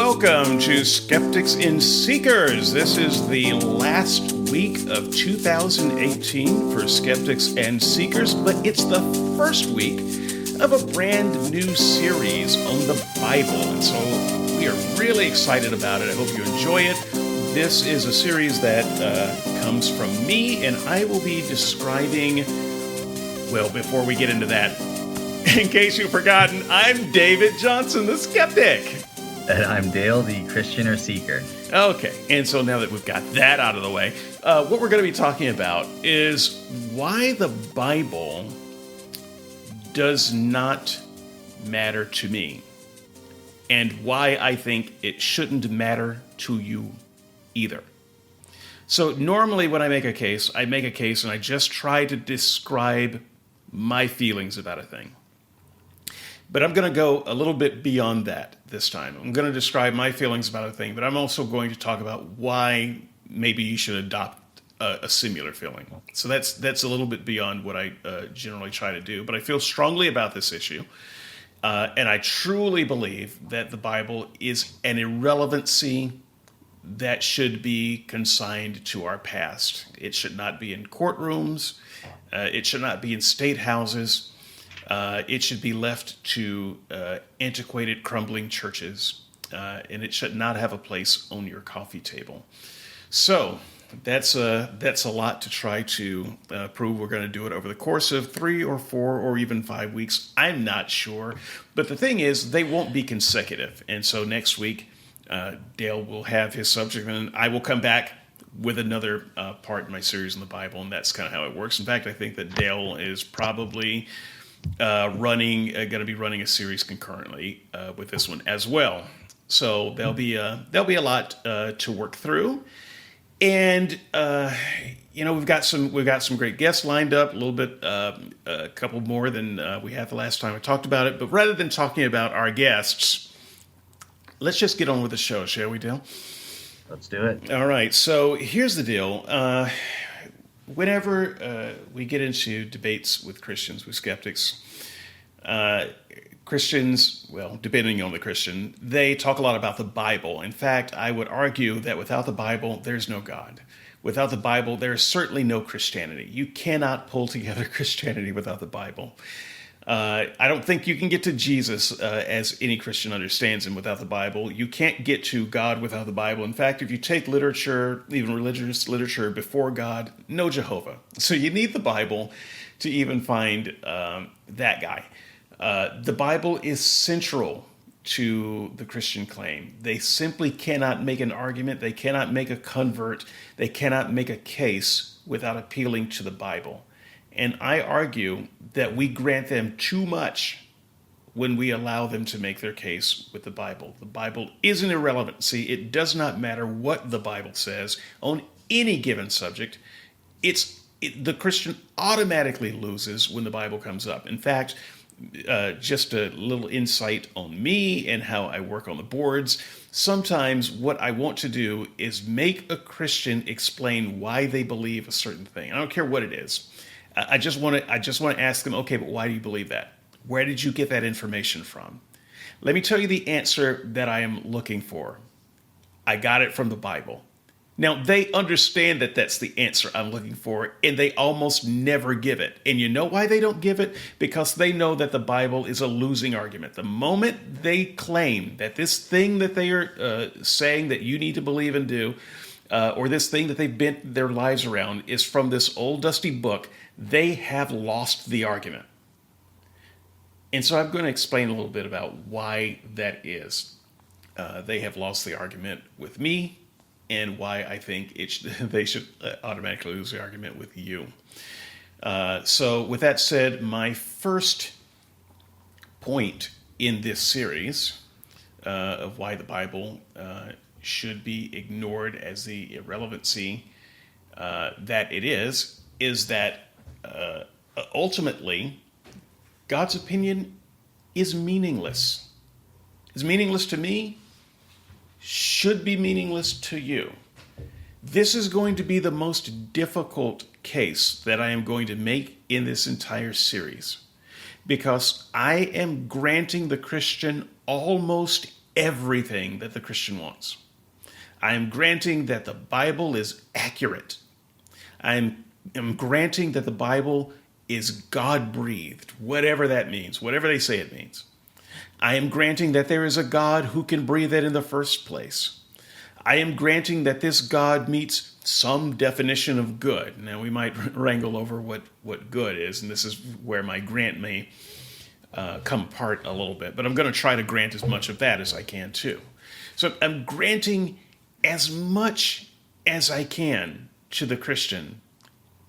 Welcome to Skeptics and Seekers. This is the last week of 2018 for Skeptics and Seekers, but it's the first week of a brand new series on the Bible. And so we are really excited about it. I hope you enjoy it. This is a series that comes from me, and I will be describing, well, before we get into that, in case you've forgotten, I'm David Johnson, the Skeptic. And I'm Dale, the Christian or Seeker. Okay, and so now that we've got that out of the way, what we're going to be talking about is why the Bible does not matter to me, and why I think it shouldn't matter to you either. So normally when I make a case and I just try to describe my feelings about a thing. But I'm going to go a little bit beyond that this time. I'm going to describe my feelings about a thing, but I'm also going to talk about why maybe you should adopt a similar feeling. So that's a little bit beyond what I generally try to do. But I feel strongly about this issue, and I truly believe that the Bible is an irrelevancy that should be consigned to our past. It should not be in courtrooms. It should not be in state houses. It should be left to antiquated, crumbling churches, and it should not have a place on your coffee table. So that's a lot to try to prove. We're going to do it over the course of 3 or 4 or even 5 weeks. I'm not sure. But the thing is, they won't be consecutive. And so next week, Dale will have his subject, and I will come back with another part in my series on the Bible, and that's kind of how it works. In fact, I think that Dale is probably going to be running a series concurrently with this one as well. So there'll be a lot to work through, and we've got some great guests lined up. A couple more than we had the last time we talked about it. But rather than talking about our guests, let's just get on with the show, shall we, Dale? Let's do it. All right. So here's the deal. Whenever we get into debates with Christians, with skeptics, Christians, well, depending on the Christian, they talk a lot about the Bible. In fact, I would argue that without the Bible, there's no God. Without the Bible, there is certainly no Christianity. You cannot pull together Christianity without the Bible. I don't think you can get to Jesus as any Christian understands him without the Bible. You can't get to God without the Bible. In fact, if you take literature, even religious literature before God, no Jehovah. So you need the Bible to even find that guy. The Bible is central to the Christian claim. They simply cannot make an argument. They cannot make a convert. They cannot make a case without appealing to the Bible. And I argue that we grant them too much when we allow them to make their case with the Bible. The Bible is an irrelevancy. It does not matter what the Bible says on any given subject. The Christian automatically loses when the Bible comes up. In fact, just a little insight on me and how I work on the boards. Sometimes what I want to do is make a Christian explain why they believe a certain thing. I don't care what it is. I just want to ask them, okay, but why do you believe that? Where did you get that information from? Let me tell you the answer that I am looking for. I got it from the Bible. Now, they understand that that's the answer I'm looking for, and they almost never give it. And you know why they don't give it? Because they know that the Bible is a losing argument. The moment they claim that this thing that they are saying that you need to believe and do, or this thing that they've bent their lives around is from this old dusty book, they have lost the argument. And so I'm going to explain a little bit about why that is. They have lost the argument with me, and why I think they should automatically lose the argument with you. So with that said, my first point in this series of why the Bible should be ignored as the irrelevancy that it is that ultimately God's opinion is meaningless. It's meaningless to me, should be meaningless to you. This is going to be the most difficult case that I am going to make in this entire series, because I am granting the Christian almost everything that the Christian wants. I am granting that the Bible is accurate. I am granting that the Bible is God-breathed, whatever that means, whatever they say it means. I am granting that there is a God who can breathe it in the first place. I am granting that this God meets some definition of good. Now, we might wrangle over what good is, and this is where my grant may come apart a little bit, but I'm going to try to grant as much of that as I can, too. So I'm granting as much as I can to the Christian,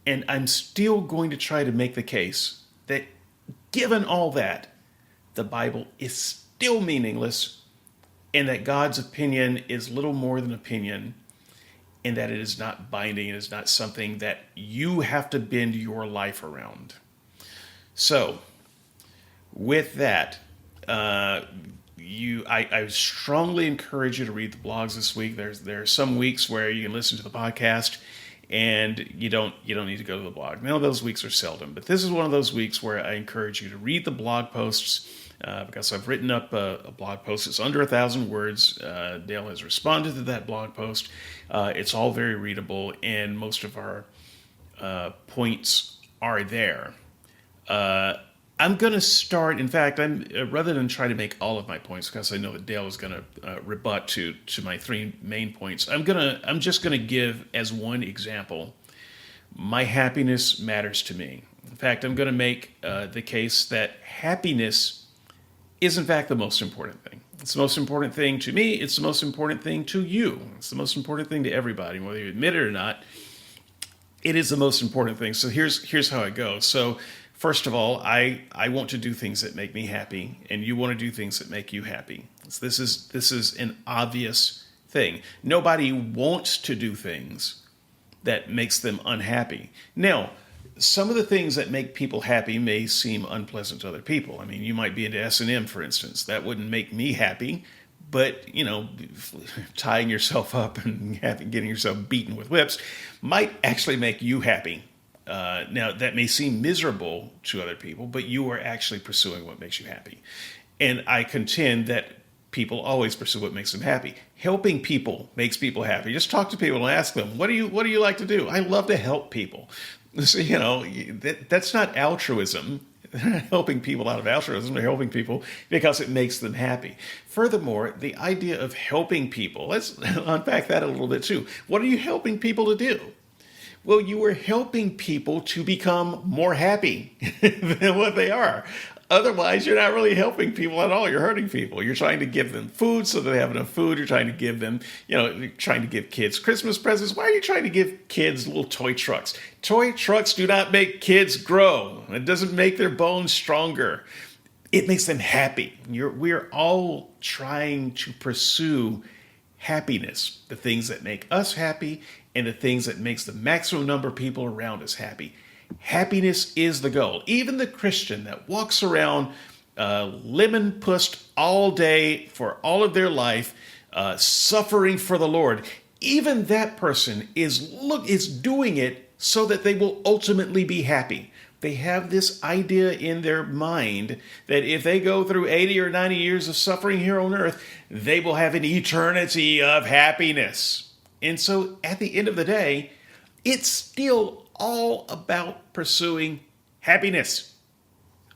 and I'm still going to try to make the case that given all that, the Bible is still meaningless, and that God's opinion is little more than opinion, and that it is not binding, it is not something that you have to bend your life around. So, with that, I strongly encourage you to read the blogs this week. There are some weeks where you can listen to the podcast and you don't need to go to the blog. Now, those weeks are seldom, but this is one of those weeks where I encourage you to read the blog posts because I've written up a blog post. It's under 1,000 words. Dale has responded to that blog post. It's all very readable, and most of our points are there. I'm going to start, in fact, rather than try to make all of my points, because I know that Dale is going to rebut to my three main points, I'm just going to give as one example, my happiness matters to me. In fact, I'm going to make the case that happiness is in fact the most important thing. It's the most important thing to me. It's the most important thing to you. It's the most important thing to everybody, whether you admit it or not. It is the most important thing. So here's how it goes. So first of all, I want to do things that make me happy, and you want to do things that make you happy. So this is an obvious thing. Nobody wants to do things that makes them unhappy. Now, some of the things that make people happy may seem unpleasant to other people. I mean, you might be into S&M, for instance. That wouldn't make me happy, but, tying yourself up and getting yourself beaten with whips might actually make you happy. Now, that may seem miserable to other people, but you are actually pursuing what makes you happy. And I contend that people always pursue what makes them happy. Helping people makes people happy. Just talk to people and ask them, what do you like to do? I love to help people. So, that's not altruism. They're not helping people out of altruism. They're helping people because it makes them happy. Furthermore, the idea of helping people, let's unpack that a little bit too. What are you helping people to do? Well, you are helping people to become more happy than what they are. Otherwise, you're not really helping people at all. You're hurting people. You're trying to give them food so they have enough food. You're trying to give them, you're trying to give kids Christmas presents. Why are you trying to give kids little toy trucks? Toy trucks do not make kids grow. It doesn't make their bones stronger. It makes them happy. We're all trying to pursue happiness, the things that make us happy and the things that makes the maximum number of people around us happy. Happiness is the goal. Even the Christian that walks around lemon-pussed all day for all of their life, suffering for the Lord, even that person is doing it so that they will ultimately be happy. They have this idea in their mind that if they go through 80 or 90 years of suffering here on earth, they will have an eternity of happiness. And so at the end of the day, it's still all about pursuing happiness.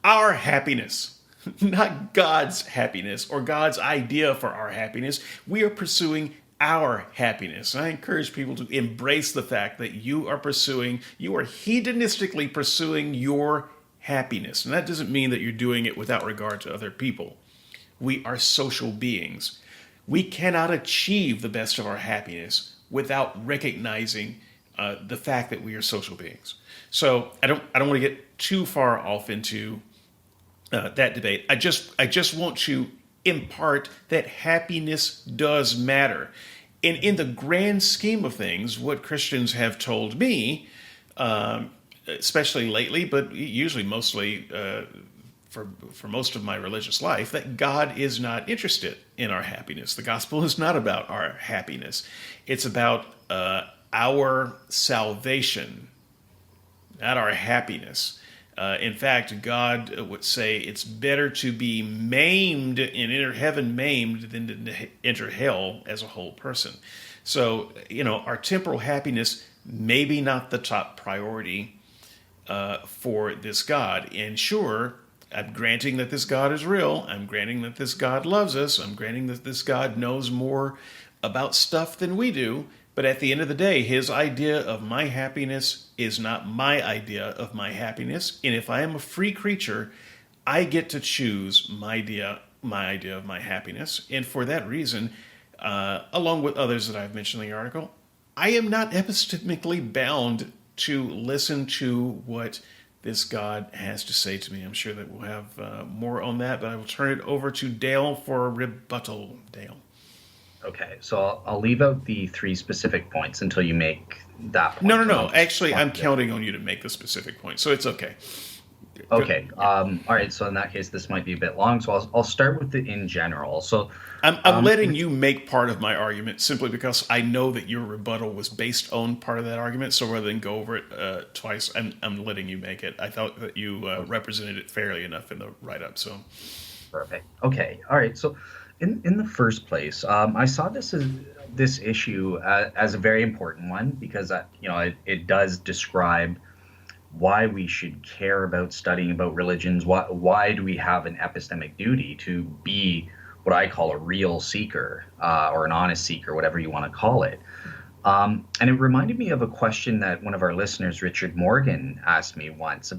Our happiness, not God's happiness or God's idea for our happiness. We are pursuing our happiness. And I encourage people to embrace the fact that you are hedonistically pursuing your happiness. And that doesn't mean that you're doing it without regard to other people. We are social beings. We cannot achieve the best of our happiness without recognizing the fact that we are social beings. So I don't want to get too far off into that debate. I just want to impart that happiness does matter. And in the grand scheme of things, what Christians have told me, especially lately, but usually mostly for most of my religious life, that God is not interested in our happiness. The gospel is not about our happiness. It's about our salvation, not our happiness. In fact, God would say it's better to be maimed and enter heaven maimed than to enter hell as a whole person. So, our temporal happiness may be not the top priority for this God. And sure, I'm granting that this God is real. I'm granting that this God loves us. I'm granting that this God knows more about stuff than we do. But at the end of the day, his idea of my happiness is not my idea of my happiness. And if I am a free creature, I get to choose my idea of my happiness. And for that reason, along with others that I've mentioned in the article, I am not epistemically bound to listen to what this God has to say to me. I'm sure that we'll have more on that, but I will turn it over to Dale for a rebuttal. Dale. Okay, so I'll leave out the 3 specific points until you make that point. No. Actually, I'm counting on you to make the specific point, so it's okay. Okay. All right. So in that case, this might be a bit long. So I'll start with the in general. So I'm letting you make part of my argument simply because I know that your rebuttal was based on part of that argument. So rather than go over it twice, I'm letting you make it. I thought that you represented it fairly enough in the write-up. So perfect. Okay. All right. So in the first place, I saw this issue as a very important one because it does describe why we should care about studying about religions. Why do we have an epistemic duty to be what I call a real seeker or an honest seeker, whatever you want to call it? And it reminded me of a question that one of our listeners, Richard Morgan, asked me once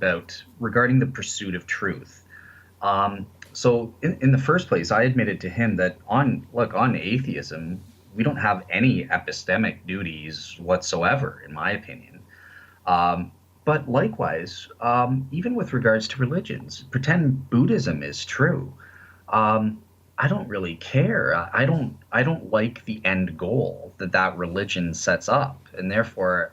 regarding the pursuit of truth. So in the first place, I admitted to him that on atheism, we don't have any epistemic duties whatsoever, in my opinion. But likewise, even with regards to religions, pretend Buddhism is true. I don't really care. I don't like the end goal that religion sets up, and therefore,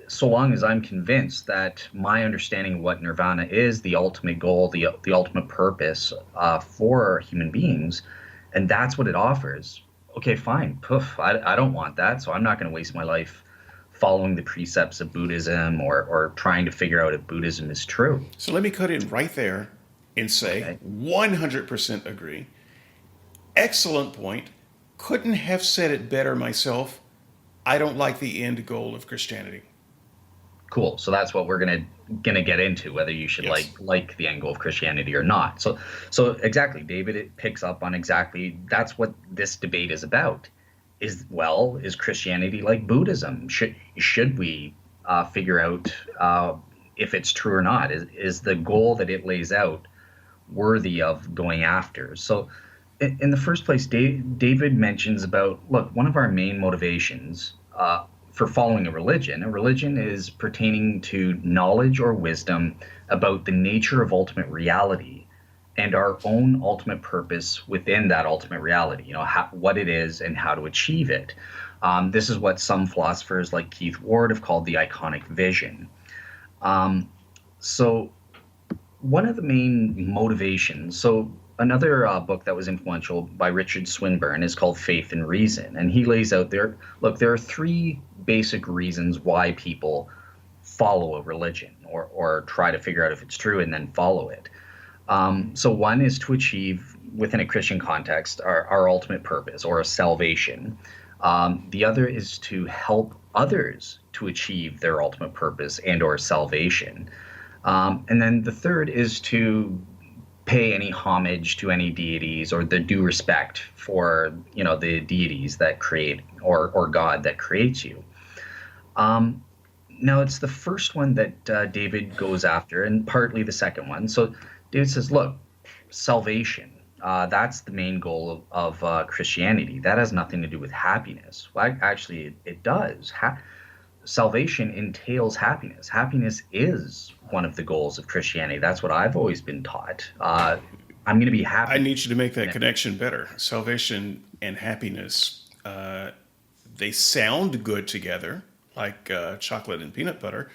so long as I'm convinced that my understanding of what nirvana is, the ultimate goal, the ultimate purpose for human beings, and that's what it offers. Okay, fine. Poof. I don't want that, so I'm not going to waste my life following the precepts of Buddhism or trying to figure out if Buddhism is true. So let me cut in right there and say, okay, 100% agree. Excellent point. Couldn't have said it better myself. I don't like the end goal of Christianity. Cool. So that's what we're gonna get into, whether you should like the end goal of Christianity or not. So exactly, David, it picks up on exactly that's what this debate is about. Is Christianity like Buddhism? Should we figure out if it's true or not? Is the goal that it lays out worthy of going after? So in the first place, David mentions about, look, one of our main motivations for following a religion is pertaining to knowledge or wisdom about the nature of ultimate reality and our own ultimate purpose within that ultimate reality, what it is and how to achieve it. This is what some philosophers like Keith Ward have called the iconic vision. So one of the main motivations, so another book that was influential by Richard Swinburne is called Faith and Reason. And he lays out there are 3 basic reasons why people follow a religion or try to figure out if it's true and then follow it. So one is to achieve, within a Christian context, our ultimate purpose or a salvation. The other is to help others to achieve their ultimate purpose and or salvation. And then the third is to pay any homage to any deities or the due respect for, the deities that create or God that creates you. Now, it's the first one that David goes after and partly the second one. So David says, look, salvation, that's the main goal of Christianity. That has nothing to do with happiness. Well, actually, it does. Salvation entails happiness. Happiness is one of the goals of Christianity. That's what I've always been taught. I'm going to be happy. I need you to make that connection better. Salvation and happiness, they sound good together, like chocolate and peanut butter,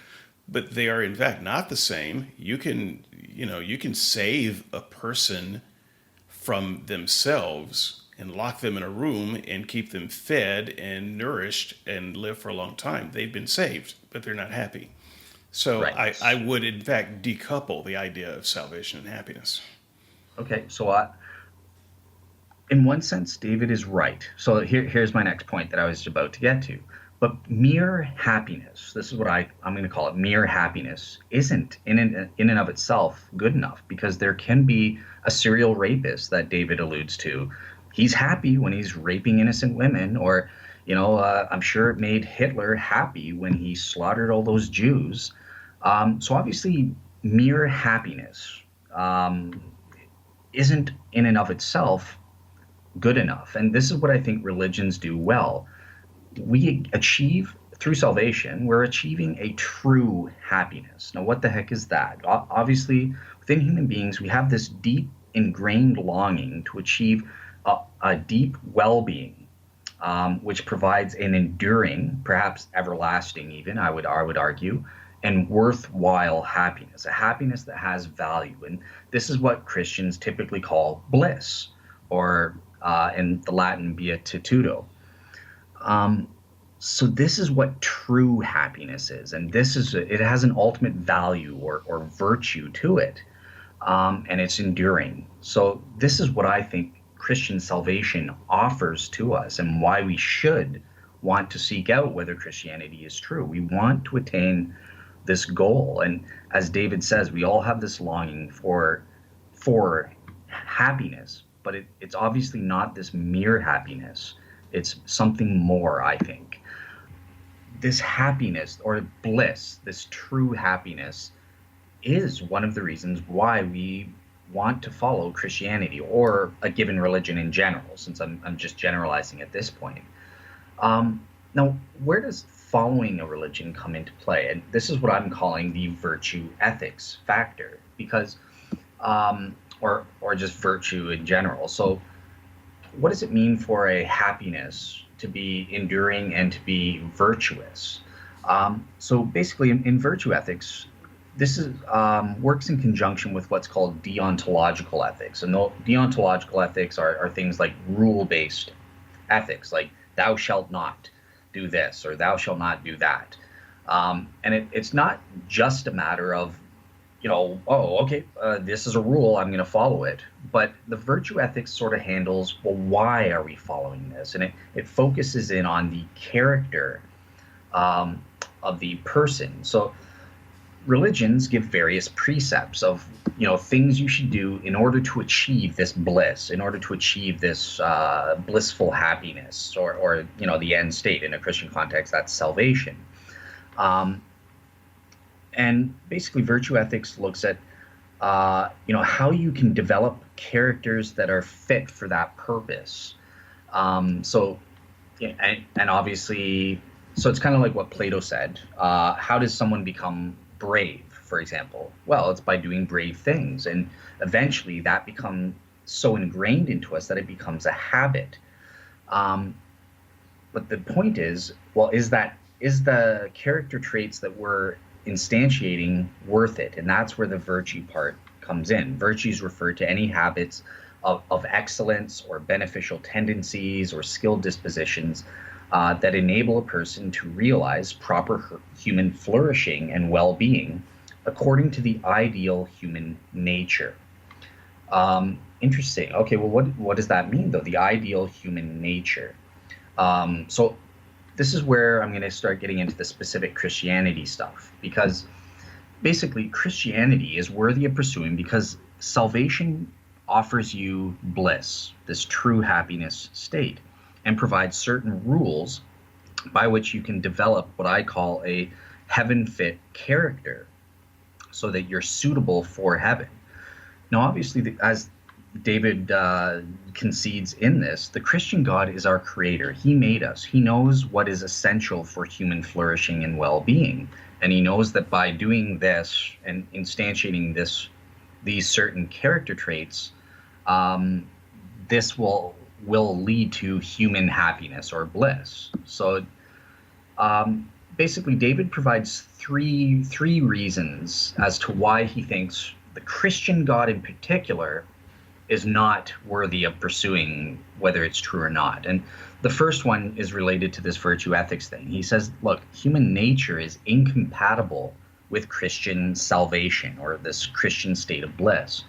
but they are in fact not the same. You can save a person from themselves and lock them in a room and keep them fed and nourished and live for a long time. They've been saved, but they're not happy. So I Right. would, in fact, decouple the idea of salvation and happiness. Okay. So in one sense, David is right. So here's my next point that I was about to get to. But mere happiness, this is what I'm going to call it, mere happiness, isn't in and of itself good enough, because there can be a serial rapist that David alludes to. He's happy when he's raping innocent women, or, I'm sure it made Hitler happy when he slaughtered all those Jews. So obviously, mere happiness um, isn't in and of itself good enough. And this is what I think religions do well. We achieve through salvation, we're achieving a true happiness. Now, what the heck is that? Obviously, within human beings, we have this deep ingrained longing to achieve a deep well-being, which provides an enduring, perhaps everlasting, even I would argue, and worthwhile happiness, a happiness that has value. And this is what Christians typically call bliss, or in the Latin beatitudo. Um, so this is what true happiness is, and it has an ultimate value or virtue to it, and it's enduring. So this is what I think Christian salvation offers to us, and why we should want to seek out whether Christianity is true. We want to attain this goal, and as David says, we all have this longing for happiness, but it's obviously not this mere happiness. It's something more, I think. This happiness or bliss, this true happiness, is one of the reasons why we want to follow Christianity or a given religion in general, since I'm just generalizing at this point. Now, where does following a religion come into play? And this is what I'm calling the virtue ethics factor, because, or just virtue in general. So, what does it mean for a happiness to be enduring and to be virtuous? So basically, in virtue ethics, this is works in conjunction with what's called deontological ethics. And deontological ethics are things like rule-based ethics, like thou shalt not do this or thou shalt not do that. And it's not just a matter of, oh, okay, this is a rule, I'm going to follow it. But the virtue ethics sort of handles, well, why are we following this? And it focuses in on the character of the person. So religions give various precepts of, things you should do in order to achieve this bliss, in order to achieve this blissful happiness, or the end state. In a Christian context, that's salvation. And basically, virtue ethics looks at, how you can develop characters that are fit for that purpose. So, and obviously, so it's kind of like what Plato said. How does someone become brave, for example? Well, it's by doing brave things, and eventually that becomes so ingrained into us that it becomes a habit. But the point is, well, is the character traits that we're instantiating worth it? And that's where the virtue part comes in. Virtues refer to any habits of excellence or beneficial tendencies or skilled dispositions that enable a person to realize proper human flourishing and well-being according to the ideal human nature. Interesting. Okay, well, what does that mean, though? The ideal human nature. So this is where I'm going to start getting into the specific Christianity stuff, because basically Christianity is worthy of pursuing because salvation offers you bliss, this true happiness state, and provides certain rules by which you can develop what I call a heaven-fit character so that you're suitable for heaven. Now, obviously, as David concedes in this, the Christian God is our creator. He made us. He knows what is essential for human flourishing and well-being. And he knows that by doing this and instantiating these certain character traits, this will lead to human happiness or bliss. So basically, David provides three reasons as to why he thinks the Christian God in particular is not worthy of pursuing, whether it's true or not. And the first one is related to this virtue ethics thing. He says, look, human nature is incompatible with Christian salvation or this Christian state of bliss.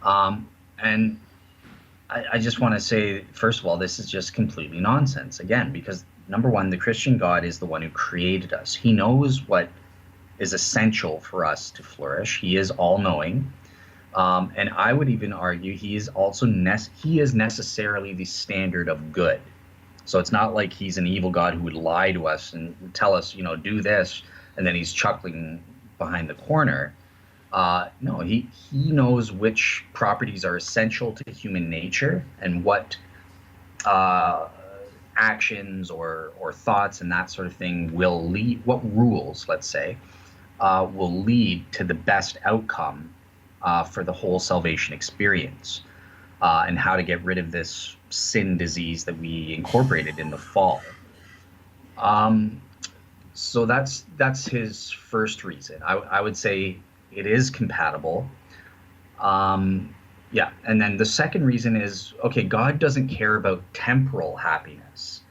And I just want to say, first of all, this is just completely nonsense again, because number one, the Christian God is the one who created us. He knows what is essential for us to flourish. He is all knowing. And I would even argue he is also he is necessarily the standard of good. So it's not like he's an evil God who would lie to us and tell us, do this, and then he's chuckling behind the corner. No, he knows which properties are essential to human nature and what actions or thoughts and that sort of thing will lead, what rules, let's say, will lead to the best outcome for the whole salvation experience, and how to get rid of this sin disease that we incorporated in the fall. So that's his first reason. I would say it is compatible. Yeah, and then the second reason is, okay, God doesn't care about temporal happiness.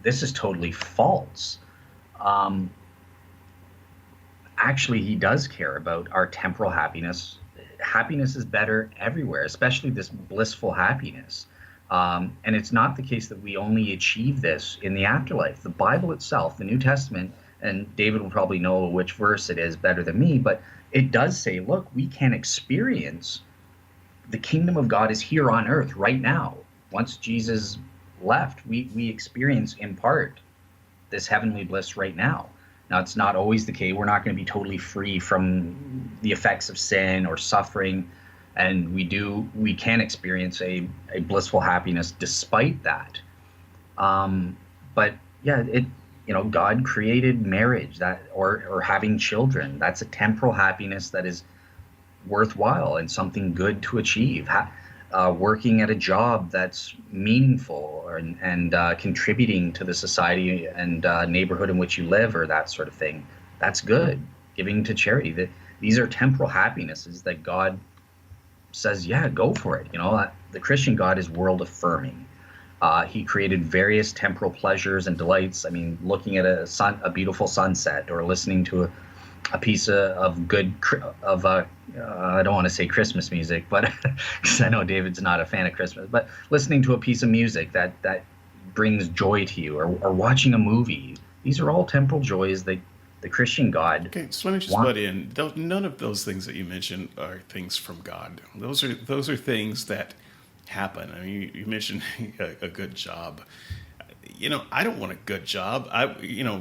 This is totally false. Actually, he does care about our temporal happiness. Happiness is better everywhere, especially this blissful happiness. And it's not the case that we only achieve this in the afterlife. The Bible itself, the New Testament, and David will probably know which verse it is better than me, but it does say, look, we can experience the kingdom of God is here on earth right now. Once Jesus left, we experience in part this heavenly bliss right now. Now, it's not always the case. We're not going to be totally free from the effects of sin or suffering, and we can experience a blissful happiness despite that. But yeah, God created marriage, that or having children. That's a temporal happiness that is worthwhile and something good to achieve. Working at a job that's meaningful and contributing to the society and neighborhood in which you live, or that sort of thing, that's good. Giving to charity. These are temporal happinesses that God says, yeah, go for it. The Christian God is world affirming. He created various temporal pleasures and delights. I mean, looking at a beautiful sunset, or listening to a piece of good I don't want to say Christmas music, but because I know David's not a fan of Christmas, but listening to a piece of music that brings joy to you, or watching a movie. These are all temporal joys that the Christian God. Okay, so let me just butt in. None of those things that you mentioned are things from God. Those are things that happen. I mean, you mentioned a good job. I don't want a good job.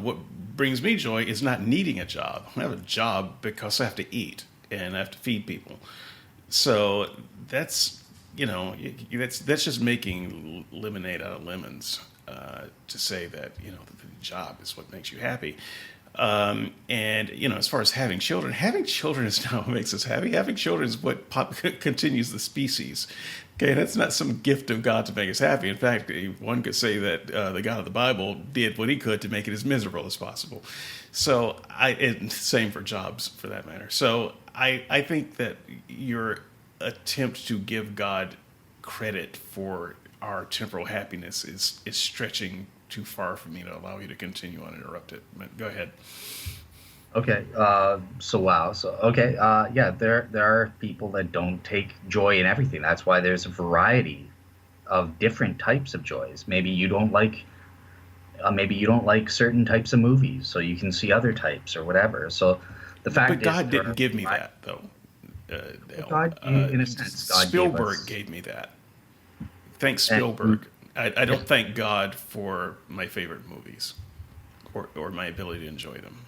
What brings me joy is not needing a job. I have a job because I have to eat and I have to feed people. So that's just making lemonade out of lemons, to say that the job is what makes you happy. And as far as having children is not what makes us happy. Having children is what continues the species. Okay, that's not some gift of God to make us happy. In fact, one could say that the God of the Bible did what he could to make it as miserable as possible. So, same for jobs, for that matter. So, I think that your attempt to give God credit for our temporal happiness is stretching too far for me to allow you to continue uninterrupted. Go ahead. Okay. Yeah, there are people that don't take joy in everything. That's why there's a variety of different types of joys. Maybe you don't like certain types of movies, so you can see other types or whatever. So the fact But God didn't give me that, though. God, in a sense, God Spielberg gave me that. Thanks, Spielberg. I don't thank God for my favorite movies or my ability to enjoy them.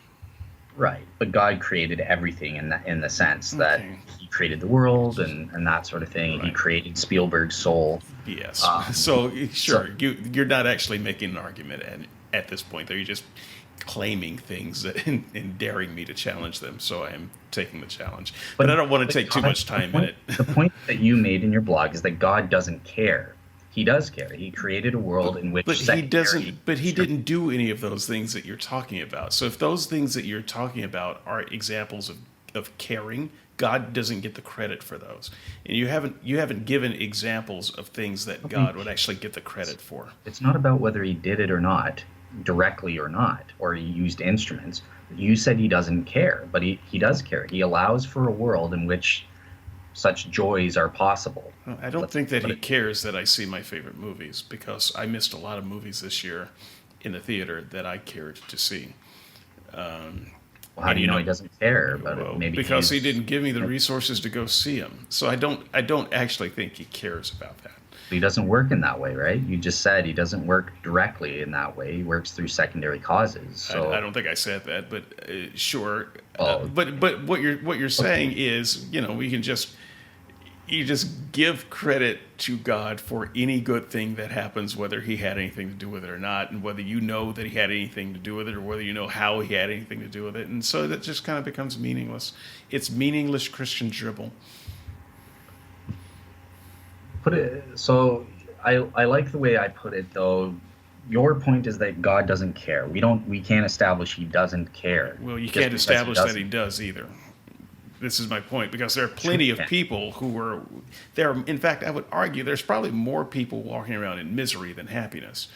Right, but God created everything in the sense that he created the world and that sort of thing. Right. He created Spielberg's soul. Yes. You're not actually making an argument at this point, though. You're just claiming things and daring me to challenge them. So I am taking the challenge, but I don't want to take too much time in it. The point that you made in your blog is that God doesn't care. He does care. He created a world in which he doesn't. But he didn't do any of those things that you're talking about. So if those things that you're talking about are examples of caring, God doesn't get the credit for those. And you haven't given examples of things that God would actually get the credit for. It's not about whether he did it or not, directly or not, or he used instruments. You said he doesn't care, but he does care. He allows for a world in which such joys are possible. I don't Let's think that put he it. cares that I see my favorite movies because I missed a lot of movies this year in the theater that I cared to see. Well, how And do you you know know, he doesn't care about it? well, Maybe because he he's didn't give me the resources to go see them, so I don't actually think he cares about that. he doesn't work in that way, right? You just said he doesn't work directly in that way. He works through secondary causes. I So, don't think I said that, but sure. oh, But what you're okay. saying is, we can just you just give credit to God for any good thing that happens, whether he had anything to do with it or not, and whether you know that he had anything to do with it, or whether you know how he had anything to do with it, and so that just kind of becomes meaningless. It's meaningless Christian dribble. Put it so I like the way I put it though. Your point is that God doesn't care. We can't establish he doesn't care Well, you just can't because he establish that he doesn't. does either. This is my point, because there are Sure plenty we of can. people who were there. In fact, I would argue there's probably more people walking around in misery than happiness,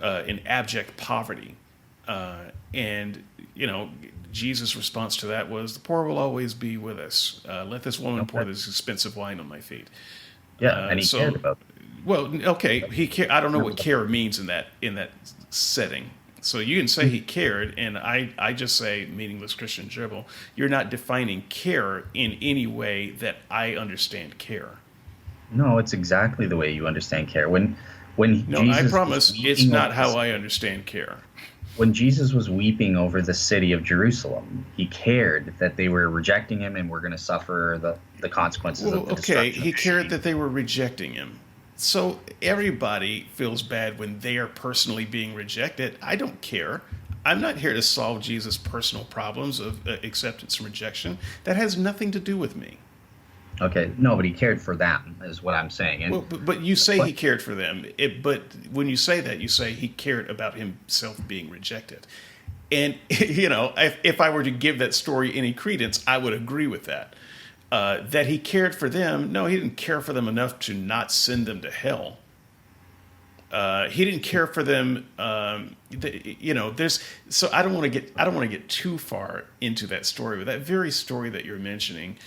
in abject poverty, and Jesus' response to that was, "The poor will always be with us. Let this woman pour Okay. this expensive wine on my feet." Yeah, and he cared So, about well, okay, he I don't know what it. care means in that setting. So you can say he cared, and I just say meaningless Christian dribble. You're not defining care in any way that I understand care. No, it's exactly the way you understand care. When No, I Jesus was promise it's weeping over not how this, I understand care. when Jesus was weeping over the city of Jerusalem, he cared that they were rejecting him and were going to suffer the consequences Well, of the okay, destruction of he the cared city. that they were rejecting him. So everybody feels bad when they are personally being rejected. I don't care. I'm not here to solve Jesus' personal problems of acceptance and rejection. That has nothing to do with me. Okay, no, but he cared for them, is what I'm saying. And Well, but you say what? he cared for them. But when you say that, you say he cared about himself being rejected. And, if I were to give that story any credence, I would agree with that. That he cared for them, no, he didn't care for them enough to not send them to hell. He didn't care for them. There's so I don't want to get too far into that story, but that very story that you're mentioning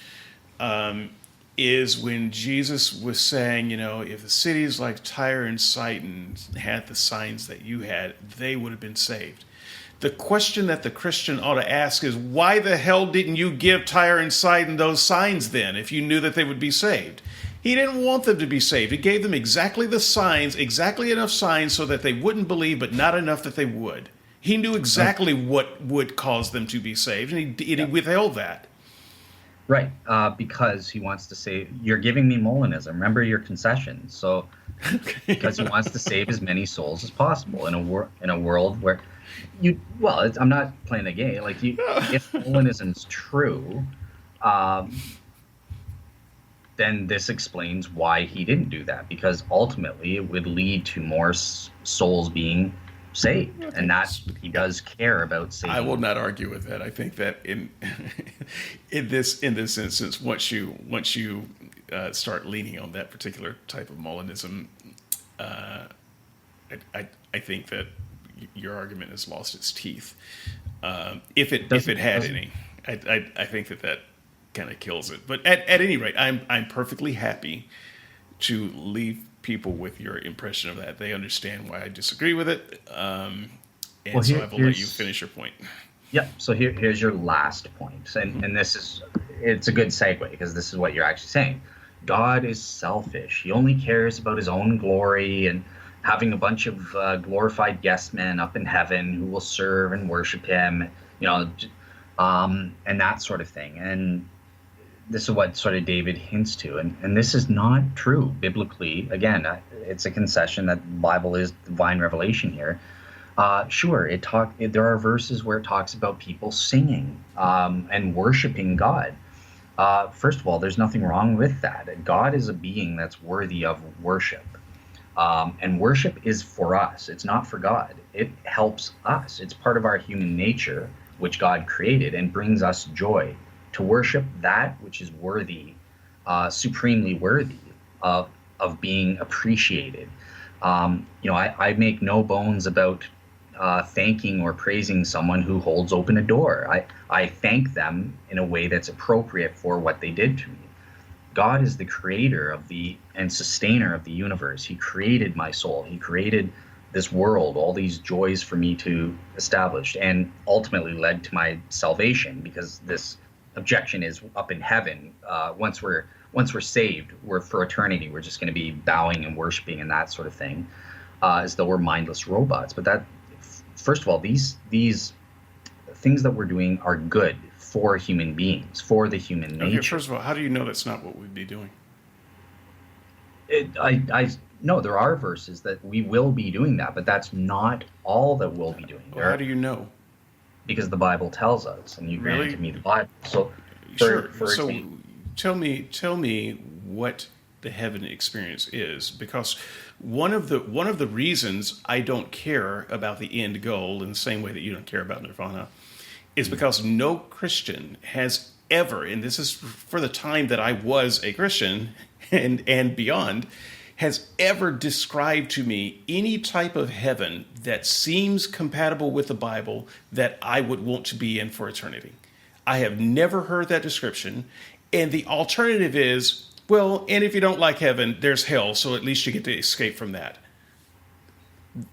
is when Jesus was saying, if the cities like Tyre and Sidon had the signs that you had, they would have been saved. The question that the Christian ought to ask is, why the hell didn't you give Tyre and Sidon those signs then, if you knew that they would be saved? He didn't want them to be saved. He gave them exactly the signs, exactly enough signs so that they wouldn't believe, but not enough that they would. He knew Okay, exactly what would cause them to be saved, and he yeah, withheld that. right. Because he wants to say, you're giving me Molinism. Remember your concessions. So because he wants to save as many souls as possible in a world where well, I'm not playing a game. Like if Molinism's true, um, then this explains why he didn't do that, because ultimately it would lead to more souls being saved, Okay. and that he does care about I will saving. not argue with that. I think that in in this instance, once you start leaning on that particular type of Molinism, I think that your argument has lost its teeth. If it had Doesn't any, I think that kind of kills it. But at any rate, I'm perfectly happy to leave people with your impression of that. They understand why I disagree with it, well and so I will let you here's finish your point. yeah. So here's your last point, and this is it's a good segue because this is what you're actually saying. God is selfish. He only cares about his own glory and having a bunch of glorified guest men up in heaven who will serve and worship him, you know, and that sort of thing. And this is what sort of David hints to, and this is not true biblically. Again, it's a concession that the Bible is divine revelation here. Sure, there are verses where it talks about people singing and worshiping God. First of all, there's nothing wrong with that. God is a being that's worthy of worship. And worship is for us, it's not for God. It helps us. It's part of our human nature, which God created, and brings us joy to worship that which is worthy, supremely worthy of being appreciated. I make no bones about thanking or praising someone who holds open a door. I thank them in a way that's appropriate for what they did to me. God is the creator of the and sustainer of the universe. He created my soul. He created this world, all these joys for me to establish, and ultimately led to my salvation. Because this objection is up in heaven. Once we're saved, we're for eternity. We're just going to be bowing and worshiping and that sort of thing, as though we're mindless robots. But that, first of all, these things that we're doing are good for human beings, for the human nature. Okay, first of all, how do you know that's not what we'd be doing? I know there are verses that we will be doing that, but that's not all that we'll be doing. Well, how do you know? Because the Bible tells us, and you Really? granted me the Bible. So, Sure. So tell me what the heaven experience is, because one of the reasons I don't care about the end goal in the same way that you don't care about nirvana is because no Christian has ever, and this is for the time that I was a Christian and beyond, has ever described to me any type of heaven that seems compatible with the Bible that I would want to be in for eternity. I have never heard that description. And the alternative is, well, and if you don't like heaven, there's hell, so at least you get to escape from that.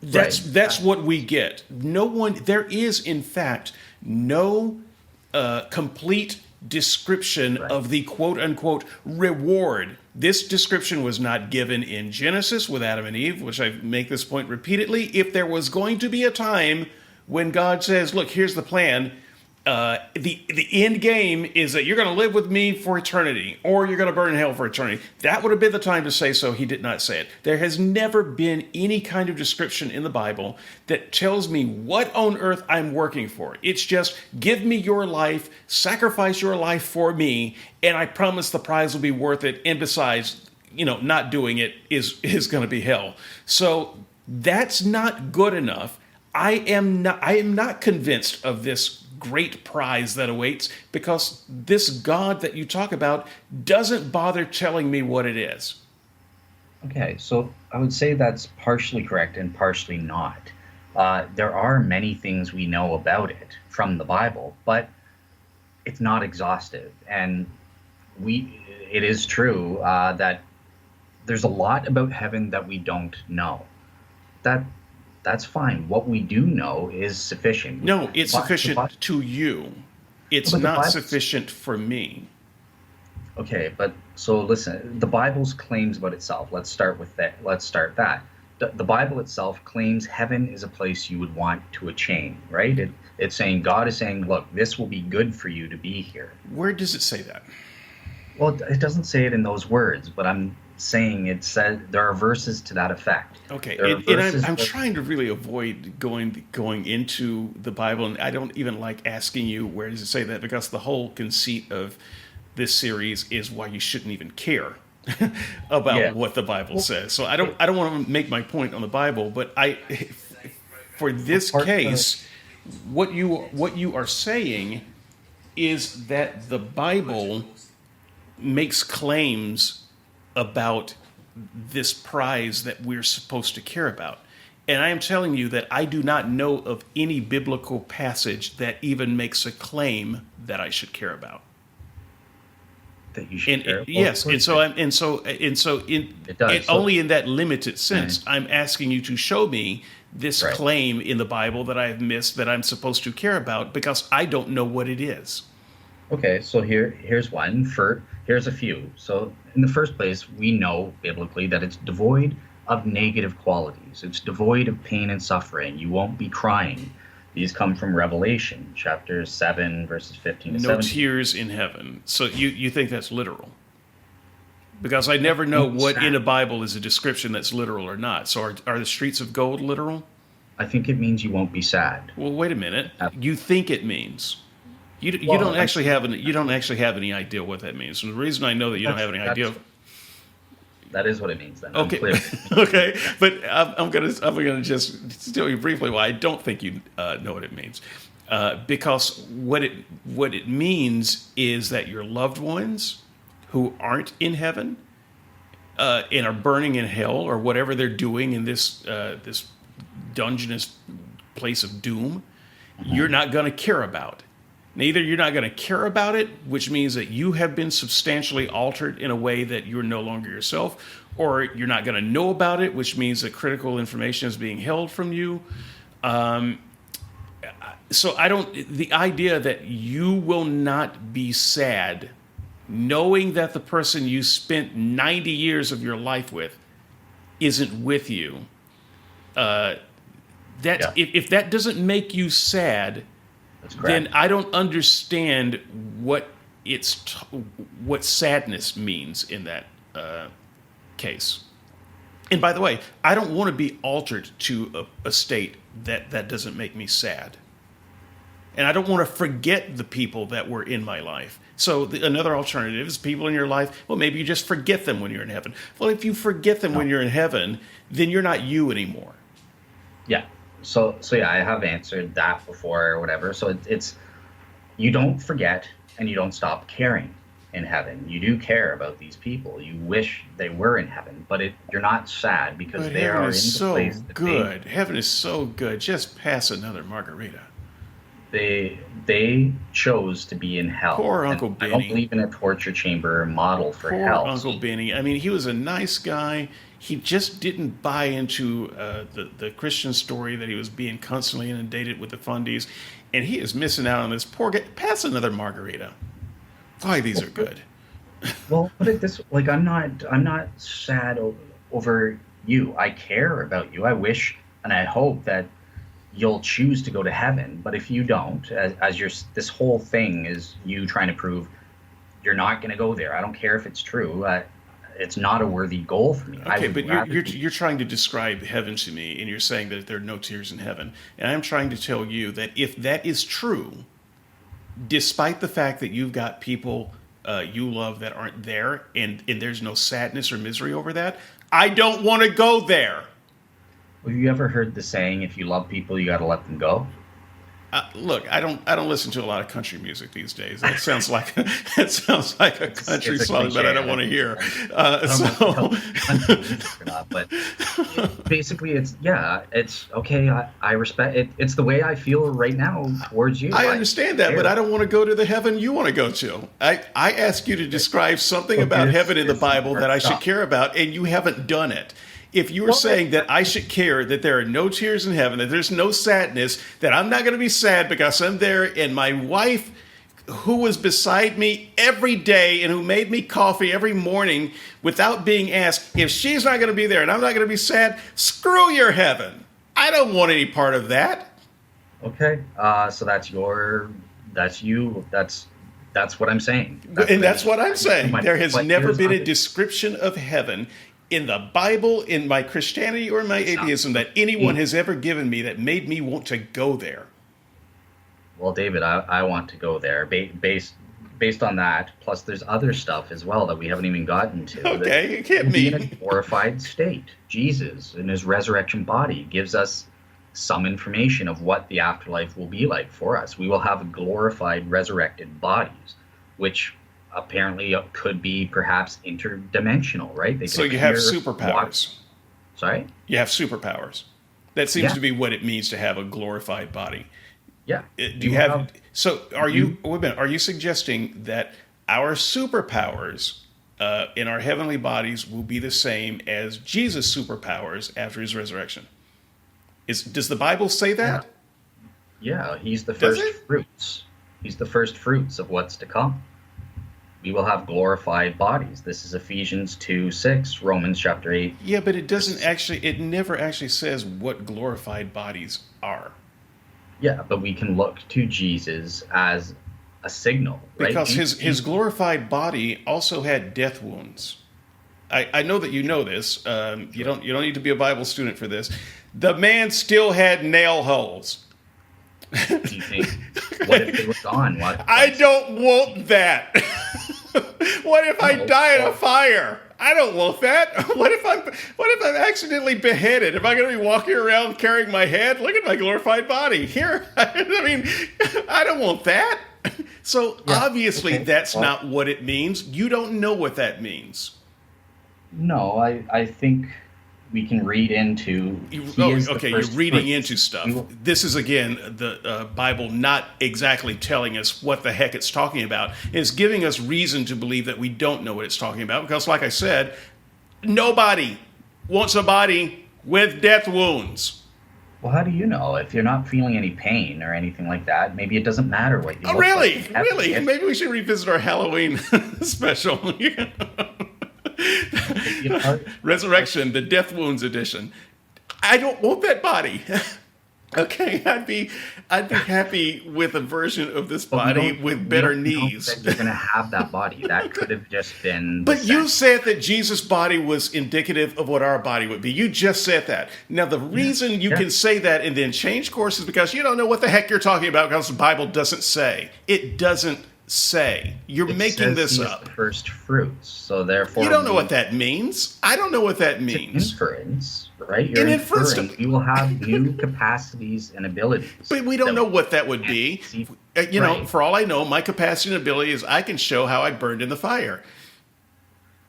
That's what we get. There is, in fact, no complete description of the quote-unquote reward. This description was not given in Genesis with Adam and Eve, which I make this point repeatedly. If there was going to be a time when God says, look, here's the plan, the end game is that you're going to live with me for eternity, or you're going to burn in hell for eternity. That would have been the time to say so. He did not say it. There has never been any kind of description in the Bible that tells me what on earth I'm working for. It's just, give me your life, sacrifice your life for me, and I promise the prize will be worth it. And besides, not doing it is going to be hell. So that's not good enough. I am not convinced of this great prize that awaits, because this God that you talk about doesn't bother telling me what it is. Okay, so I would say that's partially correct and partially not. There are many things we know about it from the Bible, but it's not exhaustive. And it is true that there's a lot about heaven that we don't know. That's fine. What we do know is sufficient. No, it's sufficient to you. It's not sufficient for me. Okay, but so listen, the Bible's claims about itself. Let's start with that. Let's start that. The Bible itself claims heaven is a place you would want to attain, right? It's saying, God is saying, look, this will be good for you to be here. Where does it say that? Well, it doesn't say it in those words, but I'm saying it said there are verses to that effect. Okay, and I'm trying to really avoid going into the Bible, and I don't even like asking you where does it say that, because the whole conceit of this series is why you shouldn't even care about what the Bible says. So I don't want to make my point on the Bible, but for this case, what you are saying is that the Bible makes claims about this prize that we're supposed to care about. And I am telling you that I do not know of any biblical passage that even makes a claim that I should care about. That you should care about. Yes, only in that limited sense, I'm asking you to show me this claim in the Bible that I have missed that I'm supposed to care about, because I don't know what it is. Okay, so here's one. Here's a few. So in the first place, we know biblically that it's devoid of negative qualities. It's devoid of pain and suffering. You won't be crying. These come from Revelation, chapter 7, verses 15 to 17. No tears in heaven. So you think that's literal? Because I never know what in a Bible is a description that's literal or not. So are the streets of gold literal? I think it means you won't be sad. Well, wait a minute. You think it means. You don't actually have any idea what that means. And the reason I know that you don't have any idea. That is what it means then. Okay. Okay. But I'm gonna just tell you briefly why I don't think you know what it means. Because what it means is that your loved ones who aren't in heaven and are burning in hell or whatever they're doing in this dungeonous place of doom, you're not going to care about. Neither you're not going to care about it, which means that you have been substantially altered in a way that you're no longer yourself, or you're not going to know about it, which means that critical information is being held from you. So the idea that you will not be sad knowing that the person you spent 90 years of your life with isn't with you, if that doesn't make you sad, then I don't understand what sadness means in that case. And by the way, I don't want to be altered to a state that doesn't make me sad. And I don't want to forget the people that were in my life. So another alternative is people in your life, well, maybe you just forget them when you're in heaven. Well, if you forget them when you're in heaven, then you're not you anymore. Yeah. So yeah, I have answered that before or whatever. So it's you don't forget and you don't stop caring in heaven. You do care about these people. You wish they were in heaven, but you're not sad because they are in the place that good. Heaven is so good. Just pass another margarita. They chose to be in hell. Poor Uncle Benny. I don't believe in a torture chamber model for hell. Poor Uncle Benny. I mean, he was a nice guy. He just didn't buy into the Christian story that he was being constantly inundated with the fundies, and he is missing out on this. Poor guy. Pass another margarita. Boy, these are good. Well, put it this: like I'm not sad over you. I care about you. I wish and I hope that you'll choose to go to heaven. But if you don't, as this whole thing is you trying to prove you're not going to go there. I don't care if it's true. It's not a worthy goal for me. Okay, but you're trying to describe heaven to me, and you're saying that there are no tears in heaven. And I'm trying to tell you that if that is true, despite the fact that you've got people you love that aren't there, and there's no sadness or misery over that, I don't want to go there. Have you ever heard the saying, if you love people, you got to let them go? Look, I don't listen to a lot of country music these days. That sounds like a country song that I don't want to hear. But basically, it's okay. I respect it. It's the way I feel right now towards you. I understand that, but I don't want to go to the heaven you want to go to. I ask you to describe something about heaven in the Bible that I should care about, and you haven't done it. If you were saying that I should care, that there are no tears in heaven, that there's no sadness, that I'm not going to be sad because I'm there, and my wife, who was beside me every day and who made me coffee every morning without being asked, if she's not going to be there and I'm not going to be sad, screw your heaven. I don't want any part of that. Okay, so that's you. That's what I'm saying. That's what I'm saying. There has never been a description of heaven in the Bible, in my Christianity, or in my atheism that anyone has ever given me that made me want to go there. Well, David, I want to go there based on that. Plus, there's other stuff as well that we haven't even gotten to. Okay, it can't be in a glorified state. Jesus, in his resurrection body, gives us some information of what the afterlife will be like for us. We will have glorified, resurrected bodies, which apparently could be perhaps interdimensional, right? So you have superpowers. Sorry? You have superpowers. That seems to be what it means to have a glorified body. Yeah. Are you suggesting that our superpowers in our heavenly bodies will be the same as Jesus' superpowers after his resurrection? Does the Bible say that? Yeah, he's the first fruits. He's the first fruits of what's to come. We will have glorified bodies. This is Ephesians 2:6, Romans chapter 8. Yeah, but it never actually says what glorified bodies are. Yeah, but we can look to Jesus as a signal, right? Because his glorified body also had death wounds. I know that you know this. You don't need to be a Bible student for this. The man still had nail holes. Do you think, what if they were gone? I don't want that. What if I die in a fire? I don't want that. What if I'm accidentally beheaded? Am I going to be walking around carrying my head? Look at my glorified body. Here, I don't want that. So obviously that's not what it means. You don't know what that means. No, I think we can read into. He is the Okay, you're first reading fruits. into We stuff. will, This is, again, the Bible not exactly telling us what the heck it's talking about. It's giving us reason to believe that we don't know what it's talking about because, like I said, nobody wants a body with death wounds. well, how do you know if you're not feeling any pain or anything like that? Maybe it doesn't matter what you Oh, look like. really? Really? And maybe we should revisit our Halloween special. You know, Resurrection, the Death Wounds edition. I don't want that body. Okay, I'd be happy with a version of this but body with better we don't knees. that you're going to have that body. That could have just been. But you said that Jesus' body was indicative of what our body would be. You just said that. Now, the reason you can say that and then change course is because you don't know what the heck you're talking about because the Bible doesn't say. It doesn't say. You're making this up. The first fruits, so therefore You don't know what that means. I don't know what that means. Inference, right? You're An inference. inferring you will have new capacities and abilities. But we don't know what that would be. You know, Right. for all I know, my capacity and ability is I can show how I burned in the fire.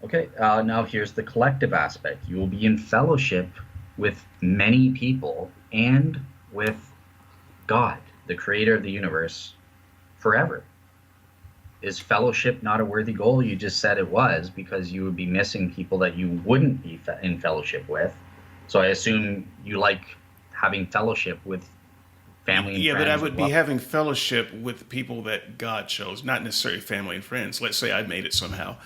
Okay, now here's the collective aspect. You will be in fellowship with many people and with God, the creator of the universe, forever. Is fellowship not a worthy goal? You just said it was because you would be missing people that you wouldn't be in fellowship with. So I assume you like having fellowship with family and Yeah, friends. but I would as be well. having fellowship with people that God chose, not necessarily family and friends. Let's say I made it somehow,